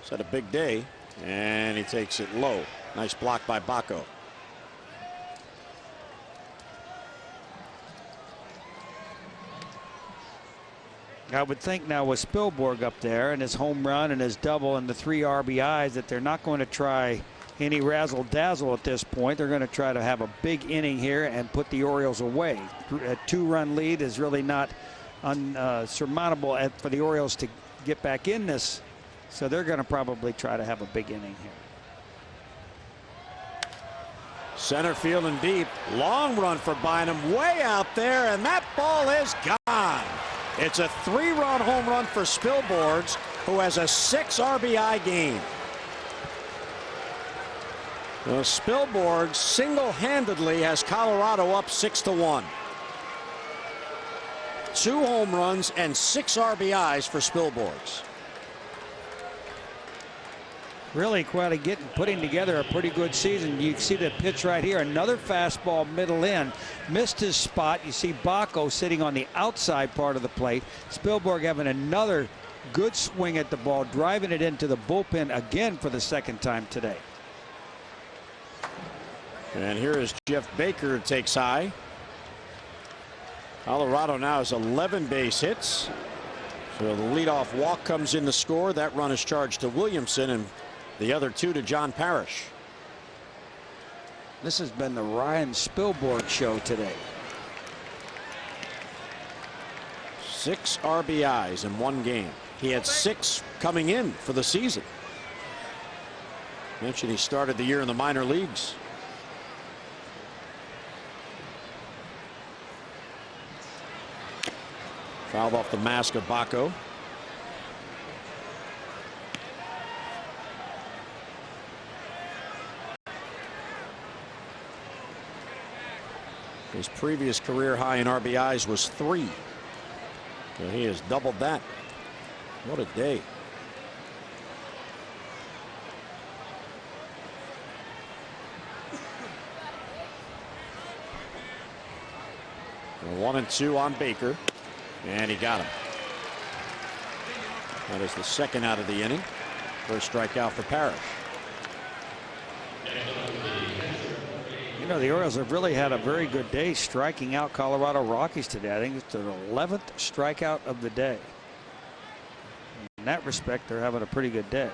He's had a big day, and he takes it low. Nice block by Baco. I would think now with Spilborg up there and his home run and his double and the 3 RBIs that they're not going to try any razzle dazzle at this point. They're going to try to have a big inning here and put the Orioles away. A 2-run lead is really not unsurmountable for the Orioles to get back in this, so they're going to probably try to have a big inning here. Center field and deep. Long run for Bynum way out there, and that ball is gone. It's a 3-run home run for Spilborghs, who has a 6 RBI game. Well, Spilborghs single-handedly has Colorado up 6-1. 2 home runs and 6 RBIs for Spilborghs. Really putting together a pretty good season. You see the pitch right here. Another fastball middle in. Missed his spot. You see Baco sitting on the outside part of the plate. Spilborg having another good swing at the ball, driving it into the bullpen again for the 2nd time today. And here is Jeff Baker, takes high. Colorado now has 11 base hits. So the leadoff walk comes in to score. That run is charged to Williamson, and the other 2 to John Parrish. This has been the Ryan Spilborg show today. 6 RBIs in 1 game. He had 6 coming in for the season. Mentioned he started the year in the minor leagues. Fouled off the mask of Baco. His previous career high in RBIs was 3. So he has doubled that. What a day. Well, 1-2 on Baker. And he got him. That is the 2nd out of the inning. First strikeout for Parrish. You know, the Orioles have really had a very good day striking out Colorado Rockies today. I think it's their 11th strikeout of the day. In that respect, they're having a pretty good day.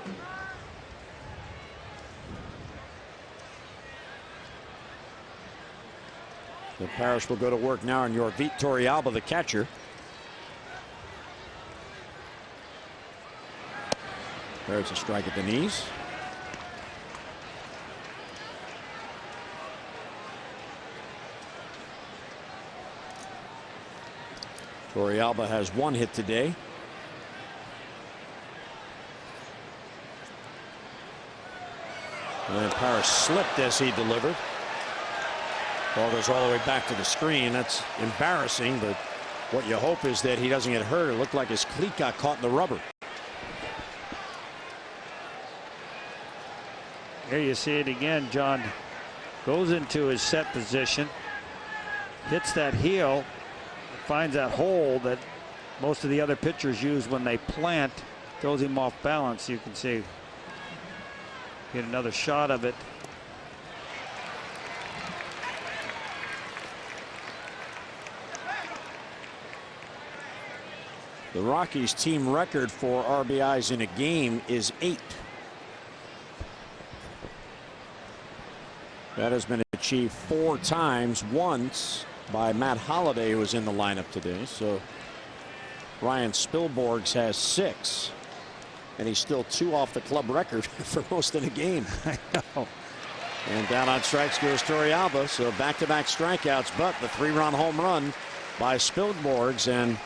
So Parrish will go to work now on Yorvit Torrealba, the catcher. There's a strike at the knees. Torrealba has 1 hit today. And Parrish slipped as he delivered. Ball goes all the way back to the screen. That's embarrassing, but what you hope is that he doesn't get hurt. It looked like his cleat got caught in the rubber. Here you see it again. John goes into his set position, hits that heel, finds that hole that most of the other pitchers use when they plant, throws him off balance. You can see, get another shot of it. The Rockies team record for RBIs in a game is 8. That has been achieved 4 times, once by Matt Holliday, who was in the lineup today. So Ryan Spilborghs has 6, and he's still 2 off the club record for most in a game. I know. And down on strikes goes Torrealba. So back-to-back strikeouts, but the 3-run home run by Spilborghs, and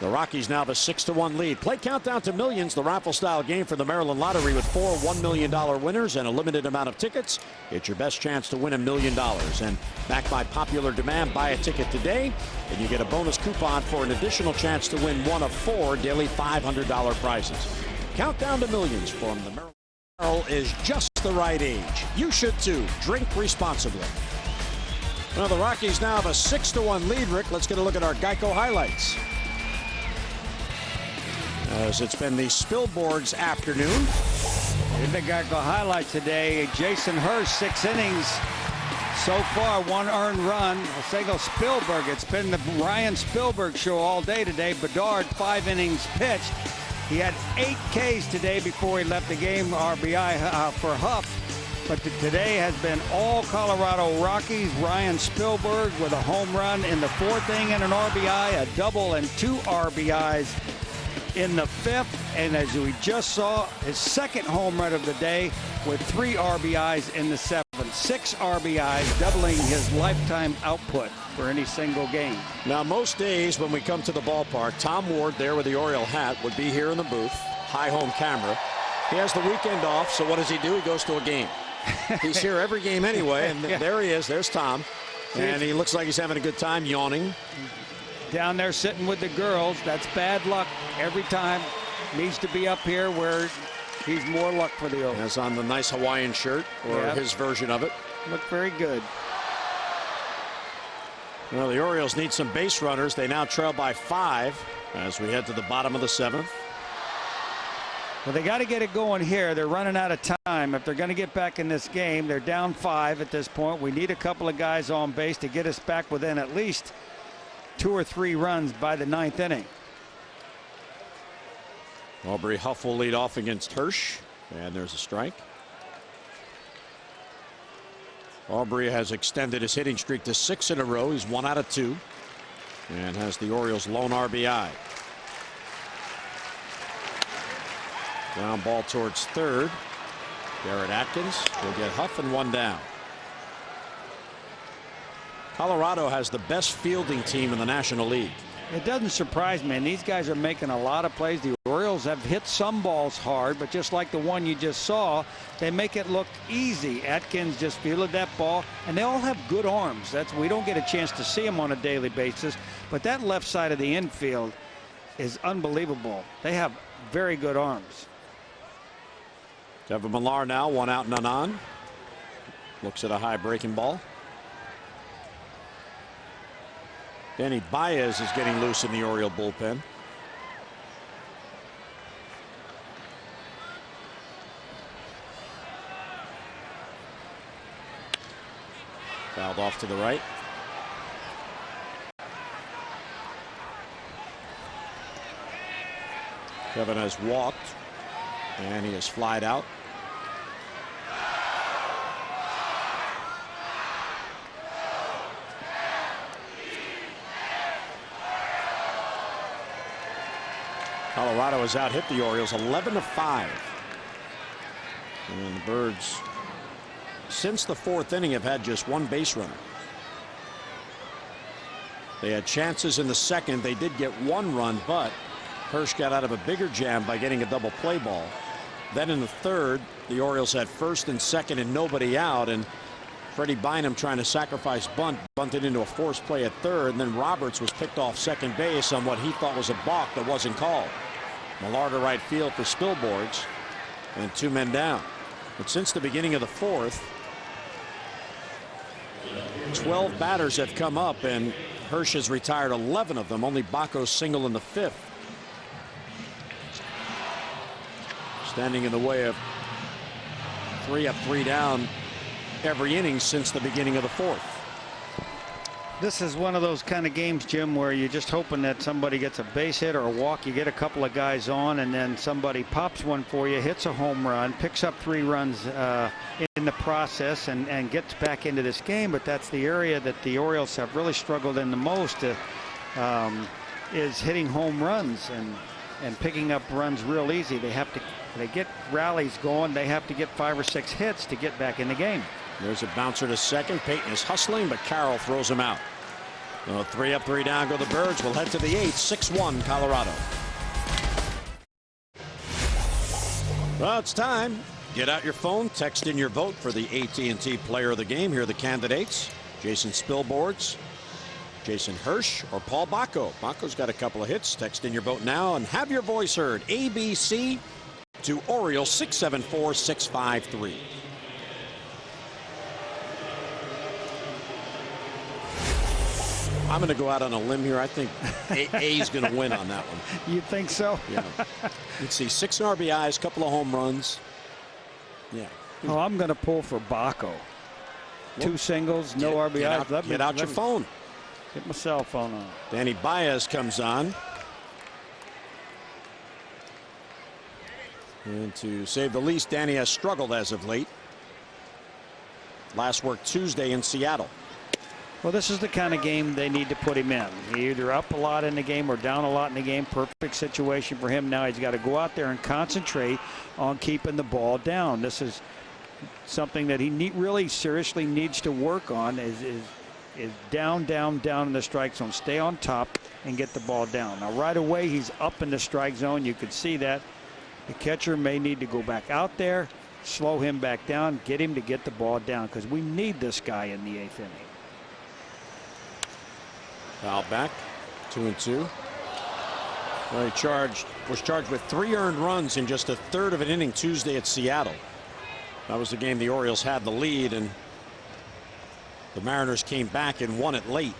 the Rockies now have a 6-1 lead. Play Countdown to Millions, the raffle-style game for the Maryland Lottery with 4 $1 million winners and a limited amount of tickets. It's your best chance to win $1 million. And backed by popular demand, buy a ticket today, and you get a bonus coupon for an additional chance to win one of 4 daily $500 prizes. Countdown to Millions from the Maryland Lottery is just the right age. You should too. Drink responsibly. Well, the Rockies now have a 6-1 lead, Rick. Let's get a look at our Geico highlights. As it's been the Spilborghs afternoon. In the Geico highlights today, Jason Hurst, 6 innings. So far, 1 earned run, a single. Spilberg. It's been the Ryan Spilberg show all day today. Bedard, 5 innings pitched. He had 8 Ks today before he left the game. RBI for Huff. But today has been all Colorado Rockies. Ryan Spilberg with a home run in the 4th inning and an RBI, a double and 2 RBIs in the 5th, and as we just saw, his 2nd home run of the day with 3 RBIs in the 7th. 6 RBIs, doubling his lifetime output for any single game. Now, most days when we come to the ballpark, Tom Ward there with the Oriole hat would be here in the booth, high home camera. He has the weekend off, so what does he do? He goes to a game. He's here every game anyway, and there he is. There's Tom, and he looks like he's having a good time, yawning. Down there sitting with the girls. That's bad luck every time. Needs to be up here where he's more luck for the O's. Has on the nice Hawaiian shirt, or his version of it. Look very good. Well, the Orioles need some base runners. They now trail by 5 as we head to the bottom of the 7th. Well, they got to get it going here. They're running out of time. If they're going to get back in this game, they're down 5 at this point. We need a couple of guys on base to get us back within at least 2 or 3 runs by the 9th inning. Aubrey Huff will lead off against Hirsch, and there's a strike. Aubrey has extended his hitting streak to 6 in a row. He's 1 out of 2 and has the Orioles' lone RBI. Ground ball towards 3rd. Garrett Atkins will get Huff, and 1 down. Colorado has the best fielding team in the National League. It doesn't surprise me, and these guys are making a lot of plays. The Orioles have hit some balls hard, but just like the one you just saw, they make it look easy. Atkins just fielded that ball, and they all have good arms. We don't get a chance to see them on a daily basis, but that left side of the infield is unbelievable. They have very good arms. Kevin Millar now 1 out, none on. Looks at a high breaking ball. Danny Baez is getting loose in the Oriole bullpen. Fouled off to the right. Kevin has walked, and he has flied out. Colorado has out-hit the Orioles 11-5. And the Birds, since the 4th inning, have had just 1 base runner. They had chances in the 2nd. They did get 1 run, but Hirsch got out of a bigger jam by getting a double play ball. Then in the third, the Orioles had first and second and nobody out, and Freddie Bynum trying to sacrifice bunted into a forced play at third, and then Roberts was picked off second base on what he thought was a balk that wasn't called. Millar to right field for Spilborghs, and 2 men down. But since the beginning of the fourth, 12 batters have come up, and Hirsch has retired 11 of them. Only Baco's single in the fifth. Standing in the way of 3 up, 3 down every inning since the beginning of the fourth. This is one of those kind of games, Jim, where you're just hoping that somebody gets a base hit or a walk. You get a couple of guys on, and then somebody pops one for you, hits a home run, picks up 3 runs in the process, and gets back into this game. But that's the area that the Orioles have really struggled in the most, is hitting home runs and picking up runs real easy. They get rallies going. They have to get 5 or 6 hits to get back in the game. There's a bouncer to second. Payton is hustling, but Carroll throws him out. So 3 up, 3 down go the Birds. We'll head to the 8th. 6-1 Colorado. Well, it's time. Get out your phone, text in your vote for the AT&T Player of the Game. Here are the candidates: Jason Spilborghs, Jason Hirsch, or Paul Baco. Baco's got a couple of hits. Text in your vote now and have your voice heard. ABC to Orioles 674-653. I'm going to go out on a limb here. I think A's going to win on that one. You think so? Yeah. Let's see, 6 RBIs, couple of home runs. Yeah. Oh, I'm going to pull for Baco. 2 singles, no RBIs. Get out your phone. Get my cell phone on. Danny Baez comes on. And to say the least, Danny has struggled as of late. Last worked Tuesday in Seattle. Well, this is the kind of game they need to put him in. He's either up a lot in the game or down a lot in the game. Perfect situation for him now. He's got to go out there and concentrate on keeping the ball down. This is something that he really seriously needs to work on, is down in the strike zone. Stay on top and get the ball down. Now, right away, he's up in the strike zone. You could see that. The catcher may need to go back out there, slow him back down, get him to get the ball down, because we need this guy in the 8th inning. Foul back, 2-2. Well, he was charged with 3 earned runs in just a third of an inning Tuesday at Seattle. That was the game the Orioles had the lead, and the Mariners came back and won it late.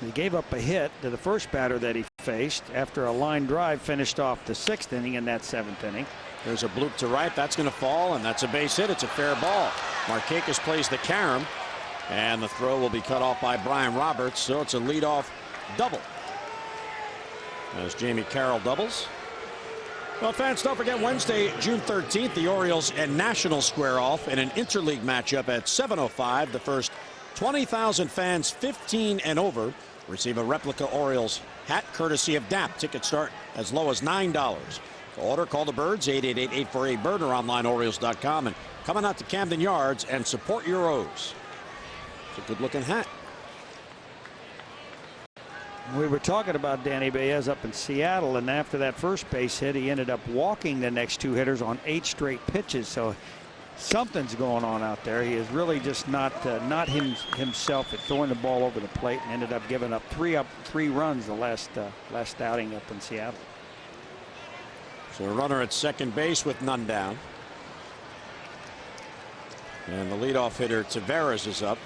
He gave up a hit to the first batter that he faced after a line drive finished off the 6th inning in that 7th inning. There's a bloop to right. That's going to fall, and that's a base hit. It's a fair ball. Markakis plays the carom, and the throw will be cut off by Brian Roberts, so it's a leadoff double as Jamie Carroll doubles. Well, fans, don't forget Wednesday, June 13th, the Orioles and Nationals square off in an interleague matchup at 7:05. The first 20,000 fans 15 and over receive a replica Orioles hat courtesy of DAP. Tickets start as low as $9. For order, call the Birds 888-848-BIRD or online Orioles.com, and coming out to Camden Yards and support your O's. It's a good looking hat. We were talking about Danny Baez up in Seattle, and after that first base hit, he ended up walking the next 2 hitters on 8 straight pitches. So something's going on out there. He is really just not himself at throwing the ball over the plate, and ended up giving up 3 runs the last outing up in Seattle. So a runner at second base with none down, and the leadoff hitter Taveras is up.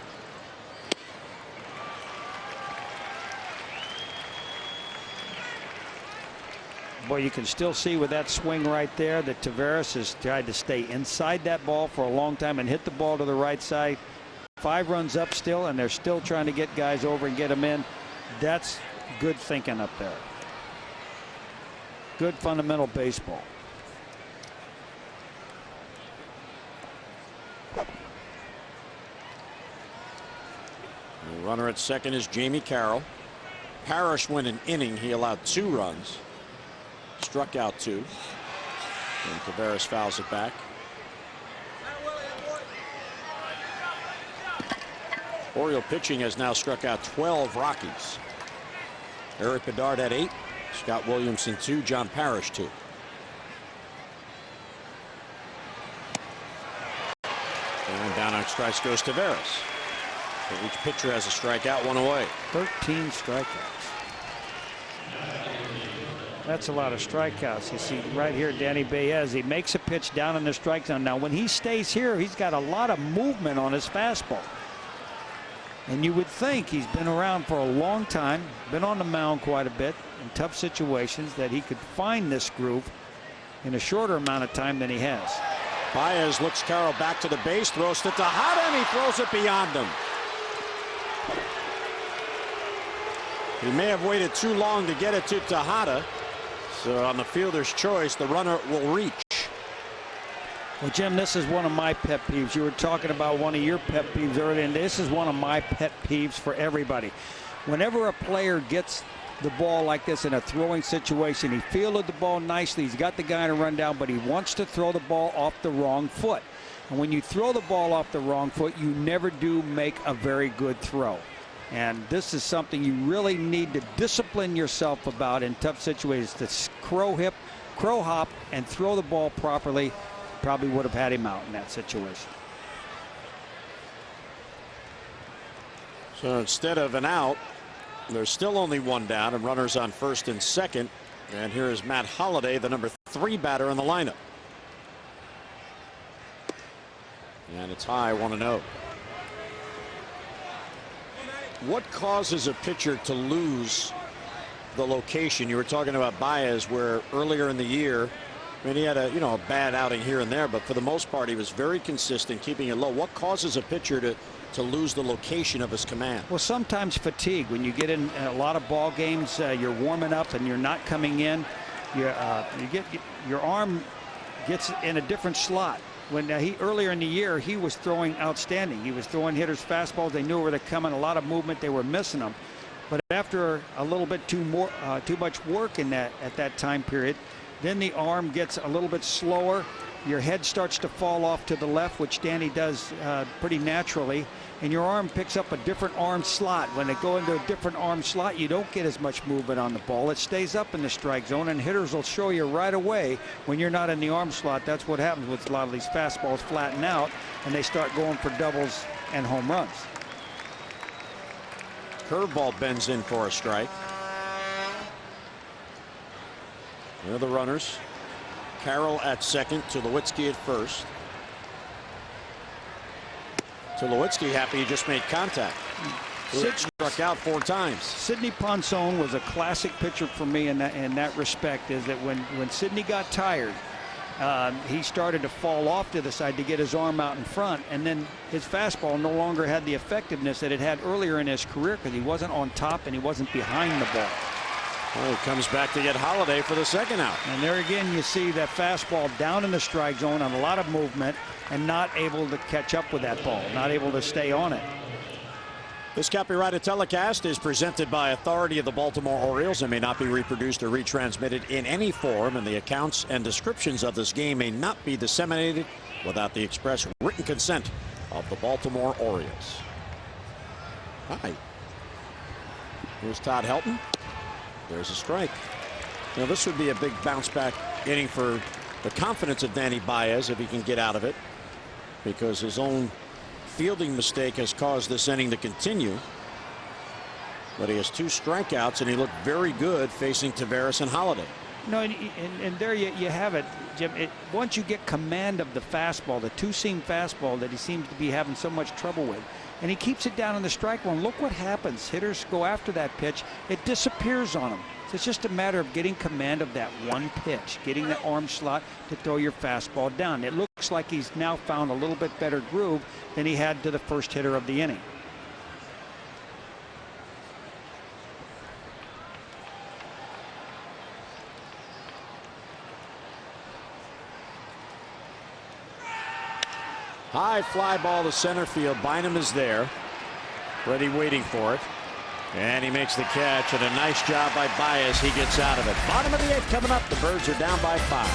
Boy, you can still see with that swing right there that Taveras has tried to stay inside that ball for a long time and hit the ball to the right side. 5 runs up still, and they're still trying to get guys over and get them in. That's good thinking up there. Good fundamental baseball. The runner at second is Jamie Carroll. Parrish went an inning. He allowed 2 runs. Struck out 2. And Taveras fouls it back. Oriole pitching has now struck out 12 Rockies. Eric Bedard at 8. Scott Williamson 2. John Parrish 2. And down on strikes goes Taveras. So each pitcher has a strikeout, one away. 13 strikeouts. That's a lot of strikeouts. You see right here, Danny Baez, he makes a pitch down in the strike zone. Now, when he stays here, he's got a lot of movement on his fastball. And you would think he's been around for a long time, been on the mound quite a bit in tough situations, that he could find this groove in a shorter amount of time than he has. Baez looks Carroll back to the base, throws to Tejada, and he throws it beyond him. He may have waited too long to get it to Tejada. So on the fielder's choice, the runner will reach. Well, Jim, this is one of my pet peeves. You were talking about one of your pet peeves earlier, and this is one of my pet peeves for everybody. Whenever a player gets the ball like this in a throwing situation, he fielded the ball nicely, he's got the guy to run down, but he wants to throw the ball off the wrong foot. And when you throw the ball off the wrong foot, you never do make a very good throw. And this is something you really need to discipline yourself about in tough situations. To crow hop, and throw the ball properly. Probably would have had him out in that situation. So instead of an out, there's still only one down and runners on first and second. And here is Matt Holliday, the number 3 batter in the lineup. And it's high, 1-0. What causes a pitcher to lose the location? You were talking about Baez, where earlier in the year, I mean, he had a bad outing here and there, but for the most part, he was very consistent, keeping it low. What causes a pitcher to lose the location of his command? Well, sometimes fatigue. When you get in a lot of ball games, you're warming up and you're not coming in. Your arm gets in a different slot. When earlier in the year, he was throwing outstanding. He was throwing hitters fastballs. They knew where they're coming. A lot of movement. They were missing them. But after a little bit too much work at that time period, then the arm gets a little bit slower. Your head starts to fall off to the left, which Danny does pretty naturally, and your arm picks up a different arm slot. When they go into a different arm slot, you don't get as much movement on the ball. It stays up in the strike zone, and hitters will show you right away when you're not in the arm slot. That's what happens with a lot of these fastballs flatten out, and they start going for doubles and home runs. Curveball bends in for a strike. There are the runners. Carroll at second, Tulowitzki at first. Tulowitzki happy he just made contact. Sid struck out 4 times. Sidney Ponson was a classic pitcher for me in that respect. Is that when Sidney got tired, he started to fall off to the side to get his arm out in front, and then his fastball no longer had the effectiveness that it had earlier in his career because he wasn't on top and he wasn't behind the ball. Well, he comes back to get Holliday for the second out. And there again, you see that fastball down in the strike zone on a lot of movement and not able to catch up with that ball, not able to stay on it. This copyrighted telecast is presented by authority of the Baltimore Orioles and may not be reproduced or retransmitted in any form, and the accounts and descriptions of this game may not be disseminated without the express written consent of the Baltimore Orioles. Hi. Here's Todd Helton. There's a strike. Now this would be a big bounce back inning for the confidence of Danny Baez if he can get out of it, because his own fielding mistake has caused this inning to continue. But he has 2 strikeouts and he looked very good facing Taveras and Holliday. No, and there you have it, Jim. Once you get command of the fastball, the 2-seam fastball that he seems to be having so much trouble with, and he keeps it down in the strike zone, look what happens. Hitters go after that pitch. It disappears on them. So it's just a matter of getting command of that one pitch, getting the arm slot to throw your fastball down. It looks like he's now found a little bit better groove than he had to the first hitter of the inning. High fly ball to center field. Bynum is there, ready, waiting for it. And he makes the catch, and a nice job by Baez. He gets out of it. Bottom of the 8th coming up. The Birds are down by 5.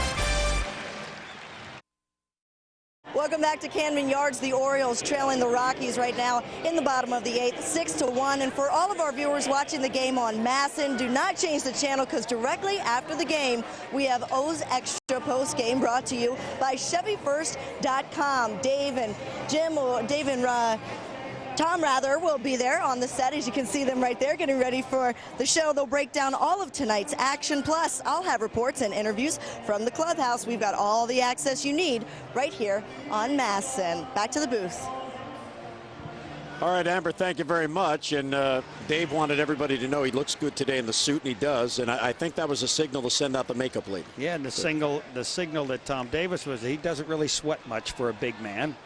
Welcome back to Camden Yards. The Orioles trailing the Rockies right now in the bottom of the 8th, 6-1. And for all of our viewers watching the game on Masson, do not change the channel because directly after the game, we have O's Extra Post Game brought to you by ChevyFirst.com. Dave and Jim, or Dave and Tom rather, will be there on the set. As you can see them right there getting ready for the show. They'll break down all of tonight's action. Plus, I'll have reports and interviews from the clubhouse. We've got all the access you need right here on Masson. Back to the booth. All right, Amber, thank you very much. And Dave wanted everybody to know he looks good today in the suit, and he does. And I think that was a signal to send out the makeup lady. Yeah, and the signal that Tom Davis was, he doesn't really sweat much for a big man.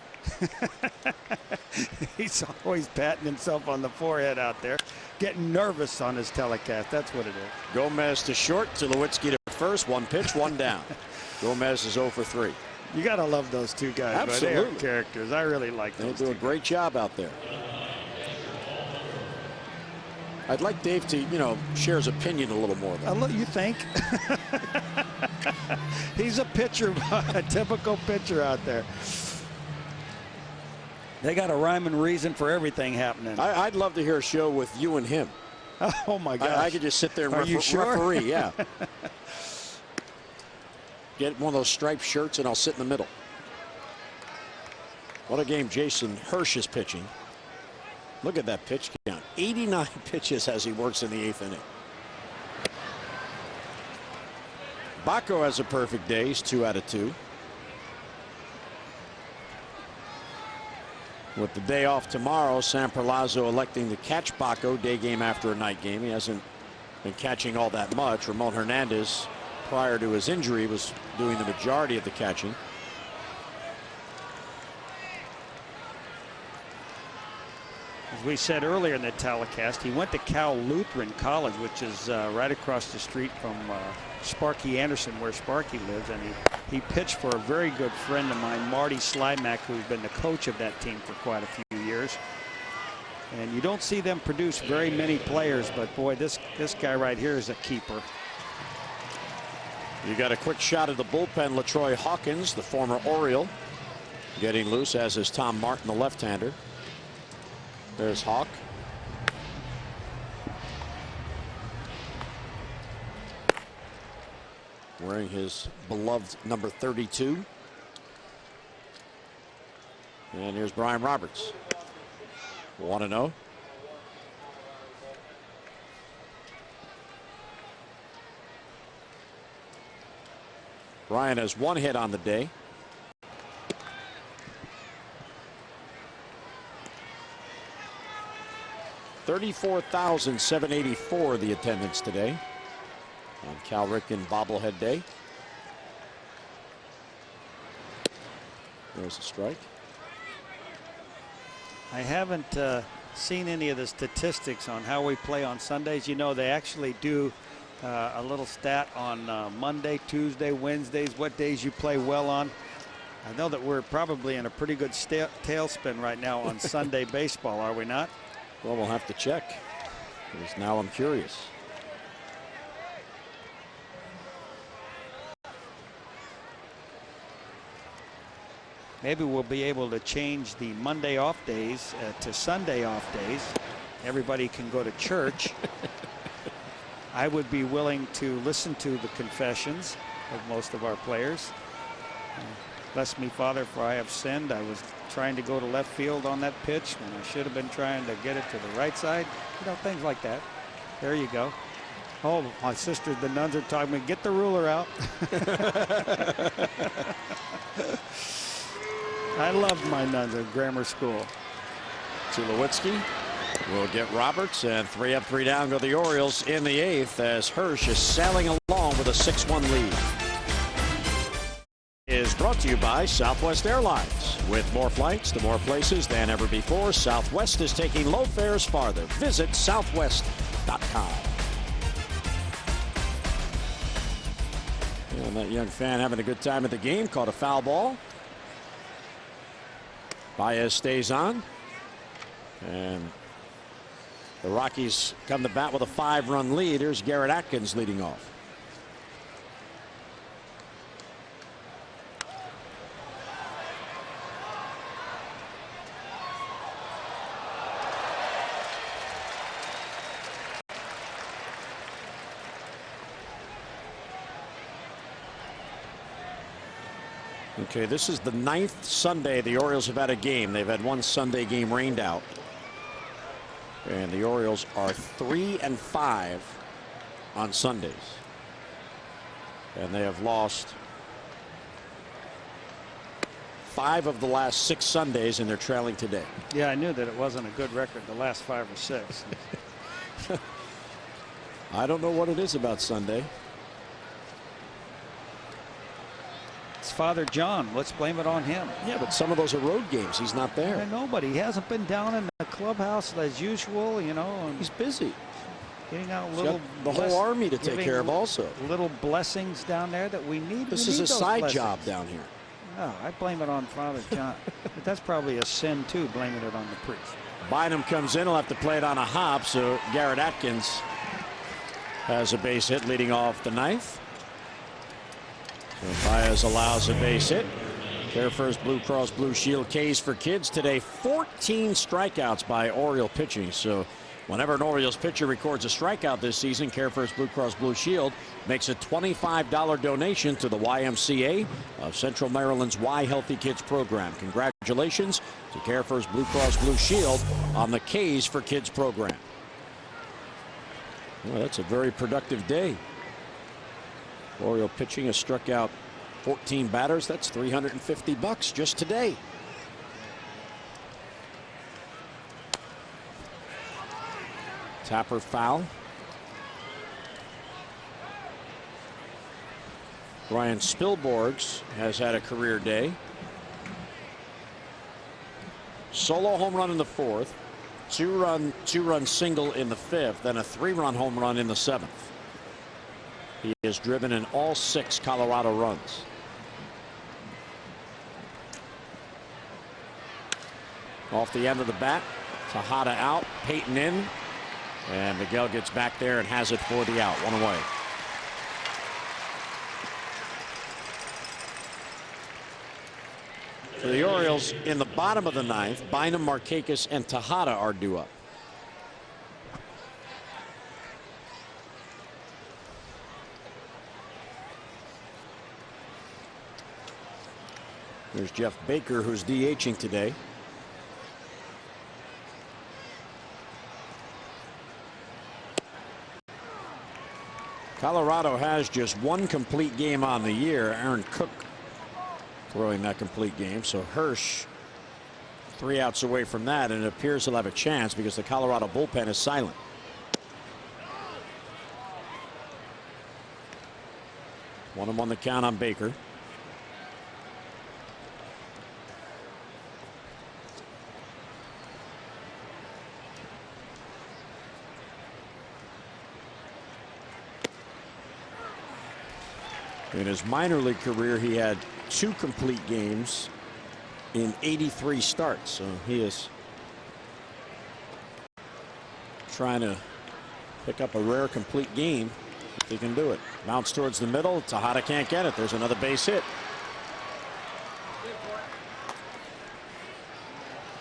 He's always patting himself on the forehead out there, getting nervous on his telecast. That's what it is. Gomez to short, Tulowitzki to first. One pitch, one down. Gomez is 0 for 3. You got to love those two guys. Absolutely. They are characters. I really like those. They do a great job out there. I'd like Dave to, share his opinion a little more, though. You think? He's a pitcher, a typical pitcher out there. They got a rhyme and reason for everything happening. I'd love to hear a show with you and him. Oh, my gosh. I could just sit there and referee, yeah. Get one of those striped shirts, and I'll sit in the middle. What a game Jason Hirsch is pitching. Look at that pitch count. 89 pitches as he works in the 8th inning. Baco has a perfect day. He's 2 out of 2. With the day off tomorrow, Sam Perlazo electing to catch Baco day game after a night game. He hasn't been catching all that much. Ramon Hernandez, prior to his injury, was doing the majority of the catching. As we said earlier in the telecast, he went to Cal Lutheran College, which is right across the street from Sparky Anderson, where Sparky lives, and he pitched for a very good friend of mine, Marty Slimak, who's been the coach of that team for quite a few years. And you don't see them produce very many players, but boy, this guy right here is a keeper. You got a quick shot of the bullpen. LaTroy Hawkins, the former Oriole, getting loose, as is Tom Martin, the left-hander. There's Hawk. Wearing his beloved number 32. And here's Brian Roberts. 1-0. Brian has 1 hit on the day. $34,784 the attendance today on Cal Ripken bobblehead day. There's a strike. I haven't seen any of the statistics on how we play on Sundays. You know, they actually do a little stat on Monday, Tuesday, Wednesdays, what days you play well on. I know that we're probably in a pretty good tailspin right now on Sunday baseball, are we not? Well, we'll have to check, because now I'm curious. Maybe we'll be able to change the Monday off days to Sunday off days. Everybody can go to church. I would be willing to listen to the confessions of most of our players. Bless me, Father, for I have sinned. I was trying to go to left field on that pitch when I should have been trying to get it to the right side. You know, things like that. There you go. Oh, my sister, the nuns are talking to me, get the ruler out. I loved my nuns at grammar school. Tulowitzki will get Roberts, and 3 up, 3 down go the Orioles in the 8th as Hirsch is sailing along with a 6-1 lead. Is brought to you by Southwest Airlines. With more flights to more places than ever before, Southwest is taking low fares farther. Visit southwest.com. And that young fan having a good time at the game, caught a foul ball. Baez stays on, and the Rockies come to bat with a 5-run lead. Here's Garrett Atkins leading off. Okay, this is the 9th Sunday the Orioles have had a game. They've had one Sunday game rained out. And the Orioles are 3-5 on Sundays. And they have lost 5 of the last 6 Sundays, and they're trailing today. Yeah, I knew that it wasn't a good record the last 5 or 6. I don't know what it is about Sunday. It's Father John. Let's blame it on him. Yeah, but some of those are road games. He's not there. I know, but he hasn't been down in the clubhouse as usual, you know. And he's busy. Getting out He's little got the whole army to take care of also. Little blessings down there that we need. This is a side job down here. No, I blame it on Father John. But that's probably a sin too, blaming it on the priest. Bynum comes in. He'll have to play it on a hop, so Garrett Atkins has a base hit leading off the 9th. So Baez allows a base hit. Their first Blue Cross Blue Shield K's for kids today. 14 strikeouts by Oriole pitching. So whenever an Orioles pitcher records a strikeout this season, Care First Blue Cross Blue Shield makes a $25 donation to the YMCA of Central Maryland's Y Healthy Kids program. Congratulations to Care First Blue Cross Blue Shield on the K's for Kids program. Well, that's a very productive day. Oriole pitching has struck out 14 batters. That's $350 just today. Tapper foul. Ryan Spilborghs has had a career day. Solo home run in the 4th. Two-run single in the 5th, then a 3-run home run in the 7th. He is driven in all 6 Colorado runs. Off the end of the bat, Tejada out, Peyton in, and Miguel gets back there and has it for the out. 1 away. For the Orioles in the bottom of the 9th, Bynum, Markakis, and Tejada are due up. There's Jeff Baker, who's DHing today. Colorado has just 1 complete game on the year. Aaron Cook throwing that complete game. So Hirsch 3 outs away from that, and it appears he'll have a chance because the Colorado bullpen is silent. One on the count on Baker. In his minor league career, he had 2 complete games in 83 starts. So he is trying to pick up a rare complete game if he can do it. Mounts towards the middle. Tejada can't get it. There's another base hit.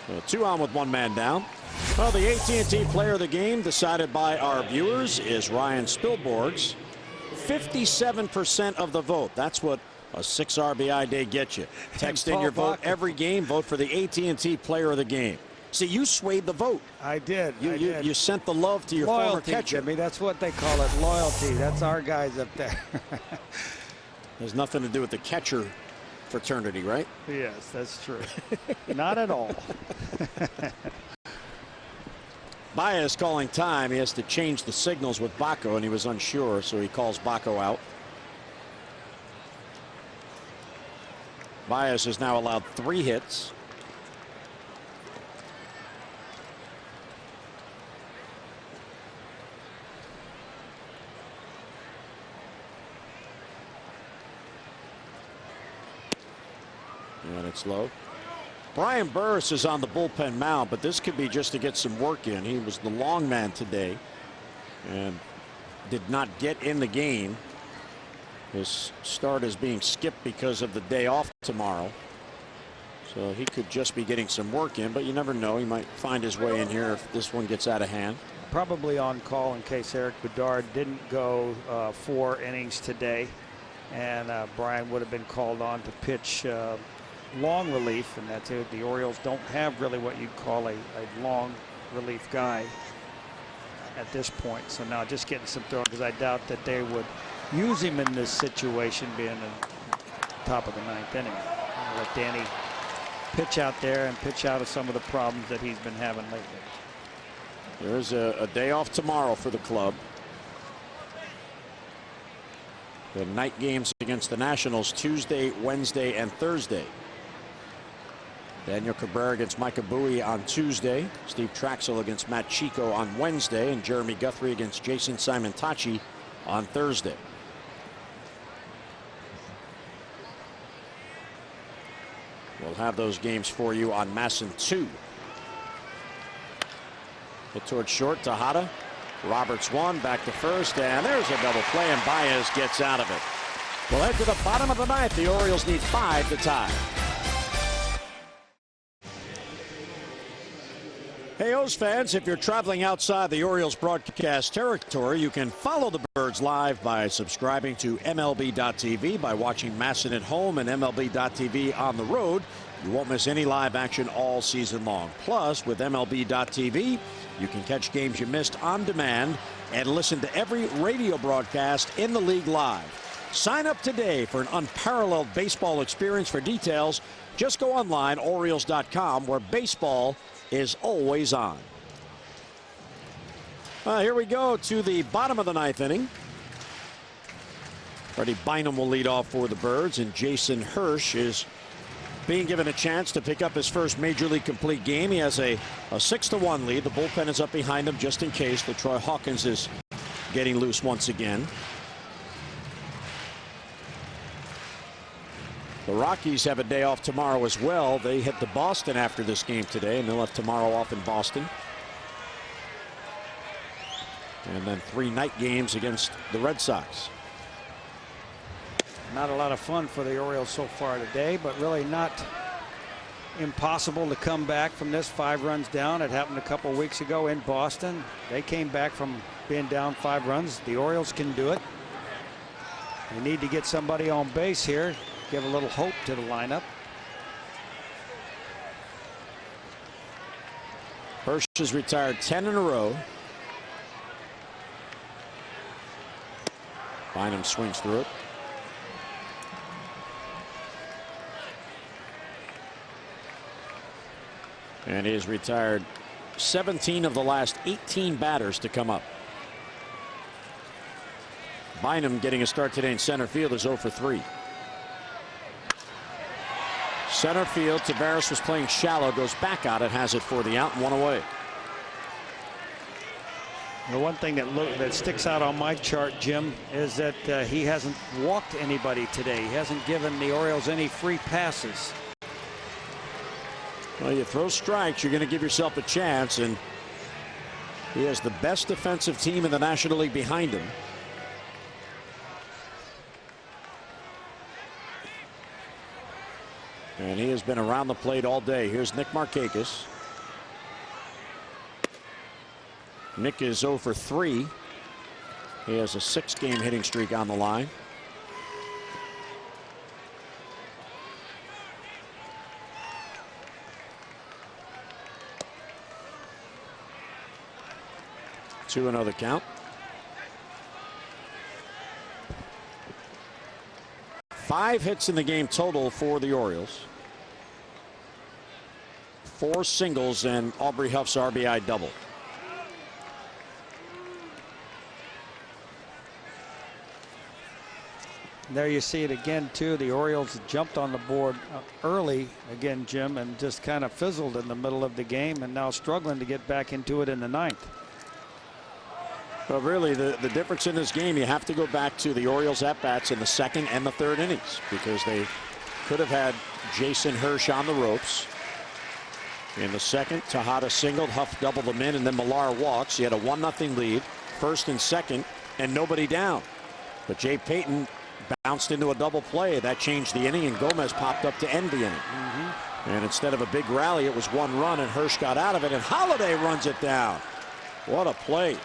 So 2 on with 1 man down. Well, the AT&T player of the game decided by our viewers is Ryan Spilborghs. 57% of the vote. That's what a 6 RBI day gets you. Text in your vote every game. Vote for the AT&T player of the game. See, you swayed the vote. I did. You sent the love to your former catcher. Jimmy, that's what they call it, loyalty. That's our guys up there. There's nothing to do with the catcher fraternity, right? Yes, that's true. Not at all. Baez calling time. He has to change the signals with Baco, and he was unsure, so he calls Baco out. Baez has now allowed 3 hits. And it's low. Brian Burris is on the bullpen mound, but this could be just to get some work in. He was the long man today and did not get in the game. His start is being skipped because of the day off tomorrow. So he could just be getting some work in, but you never know. He might find his way in here if this one gets out of hand. Probably on call in case Eric Bedard didn't go 4 innings today. And Brian would have been called on to pitch long relief, and that's it. The Orioles don't have really what you'd call a long relief guy at this point. So now just getting some throwing, because I doubt that they would use him in this situation, being the top of the 9th inning. I'll let Danny pitch out there and pitch out of some of the problems that he's been having lately. There's a day off tomorrow for the club. The night games against the Nationals Tuesday, Wednesday, and Thursday. Daniel Cabrera against Micah Bowie on Tuesday. Steve Traxel against Matt Chico on Wednesday. And Jeremy Guthrie against Jason Simon-Tachi on Thursday. We'll have those games for you on Masson 2. Hit towards short. Tejada. Roberts one, back to first, and there's a double play, and Baez gets out of it. We'll head to the bottom of the 9th. The Orioles need 5 to tie. Hey, O's fans, if you're traveling outside the Orioles broadcast territory, you can follow the Birds live by subscribing to MLB.tv, by watching Masson at home and MLB.tv on the road. You won't miss any live action all season long. Plus, with MLB.tv, you can catch games you missed on demand and listen to every radio broadcast in the league live. Sign up today for an unparalleled baseball experience. For details, just go online, Orioles.com, where baseball is always on. Here we go to the bottom of the 9th inning. Freddie Bynum will lead off for the Birds, and Jason Hirsch is being given a chance to pick up his first major league complete game. He has a 6-1 lead. The bullpen is up behind him just in case. LaTroy Hawkins is getting loose once again. The Rockies have a day off tomorrow as well. They head to Boston after this game today, and they'll have tomorrow off in Boston. And then 3 night games against the Red Sox. Not a lot of fun for the Orioles so far today, but really not impossible to come back from this. 5 runs down. It happened a couple weeks ago in Boston. They came back from being down 5 runs. The Orioles can do it. They need to get somebody on base here, give a little hope to the lineup. Hirsch has retired 10 in a row. Bynum swings through it. And he has retired 17 of the last 18 batters to come up. Bynum getting a start today in center field is 0 for 3. Center field, Taveras was playing shallow, goes back out, it has it for the out and 1 away. The one thing that sticks out on my chart, Jim, is that he hasn't walked anybody today. He hasn't given the Orioles any free passes. Well, you throw strikes, you're going to give yourself a chance, and he has the best defensive team in the National League behind him. And he has been around the plate all day. Here's Nick Markakis. Nick is 0 for 3. He has a 6-game hitting streak on the line. 2-0 the count. 5 hits in the game total for the Orioles. 4 singles and Aubrey Huff's RBI double. There you see it again, too. The Orioles jumped on the board early again, Jim, and just kind of fizzled in the middle of the game, and now struggling to get back into it in the 9th. But really, the difference in this game, you have to go back to the Orioles at-bats in the 2nd and the 3rd innings, because they could have had Jason Hirsch on the ropes. In the 2nd, Tejada singled, Huff doubled them in, and then Millar walks. He had a 1-0 lead, 1st and 2nd, and nobody down. But Jay Payton bounced into a double play. That changed the inning, and Gomez popped up to end the inning. And instead of a big rally, it was 1 run, and Hirsch got out of it, and Holliday runs it down. What a play.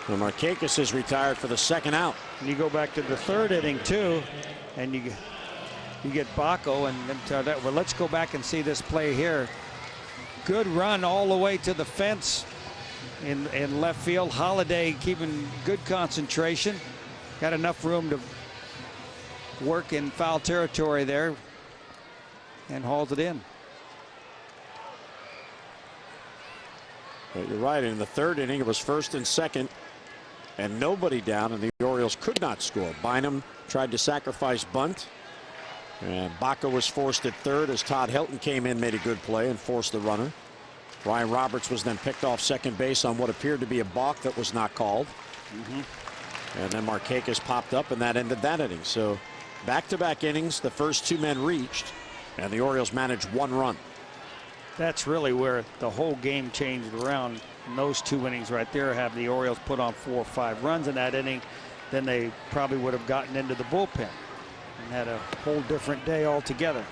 Well, Markakis is retired for the second out. And you go back to the third inning too, and you get Baco, and then that. Well, let's go back and see this play here. Good run all the way to the fence in left field. Holiday keeping good concentration. Got enough room to work in foul territory there, and hauls it in. But you're right. In the third inning, it was first and second, and nobody down, and the Orioles could not score. Bynum tried to sacrifice bunt, and Baca was forced at third as Todd Helton came in, made a good play, and forced the runner. Ryan Roberts was then picked off second base on what appeared to be a balk that was not called. And then Markakis popped up, and that ended that inning. So back-to-back innings, the first two men reached, and the Orioles managed one run. That's really where the whole game changed around. In those two innings right there, have the Orioles put on 4 or 5 runs in that inning, then they probably would have gotten into the bullpen and had a whole different day altogether.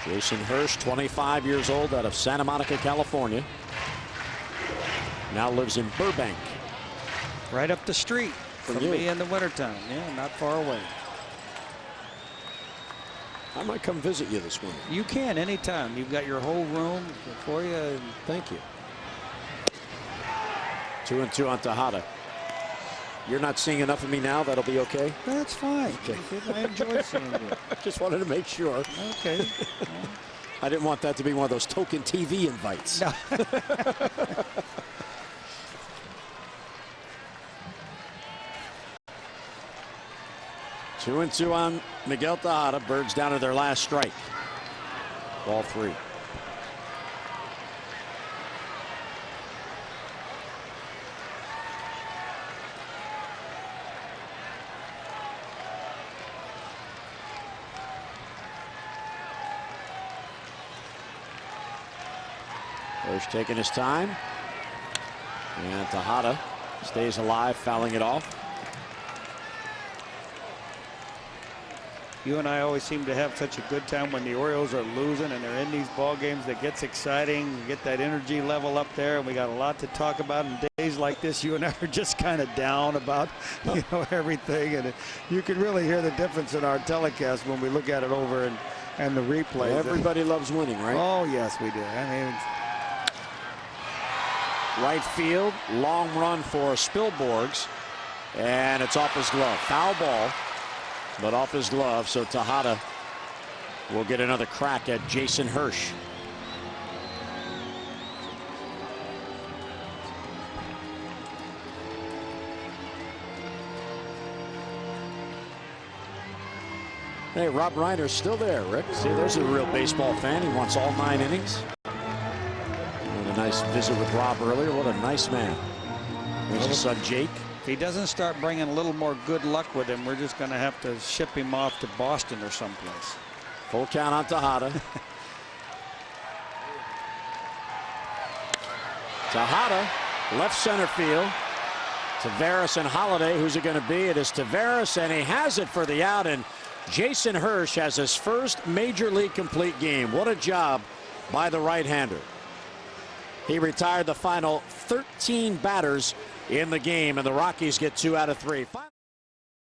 Jason Hirsch, 25 years old, out of Santa Monica, California. Now lives in Burbank. Right up the street from me in the wintertime. Yeah, not far away. I might come visit you this winter. You can anytime. You've got your whole room for you. Thank you. 2-2 on Tejada. You're not seeing enough of me now. That'll be okay. That's fine. Okay. I enjoy seeing you. Just wanted to make sure. Okay. I didn't want that to be one of those token TV invites. No. 2-2 on Miguel Tejada. Birds down to their last strike. Ball 3. Hirsch taking his time. And Tejada stays alive, fouling it off. You and I always seem to have such a good time when the Orioles are losing and they're in these ball games. That gets exciting. You get that energy level up there, and we got a lot to talk about. In days like this, you and I are just kind of down about everything, and you can really hear the difference in our telecast when we look at it over and the replay. Everybody loves winning, right? Oh yes, we do. I mean, right field, long run for Spilborghs, and it's off his glove. Foul ball, but off his glove, so Tejada will get another crack at Jason Hirsch. Hey, Rob Reiner's still there, Rick. See, there's a real baseball fan. He wants all 9 innings. And a nice visit with Rob earlier. What a nice man. There's his son, Jake. if he doesn't start bringing a little more good luck with him, we're just going to have to ship him off to Boston or someplace. Full count on Tejada. Tejada, left center field. Taveras and Holiday. Who's it going to be? It is Taveras, and he has it for the out. And Jason Hirsch has his first major league complete game. What a job by the right-hander. He retired the final 13 batters in the game, and the Rockies get 2 out of 3.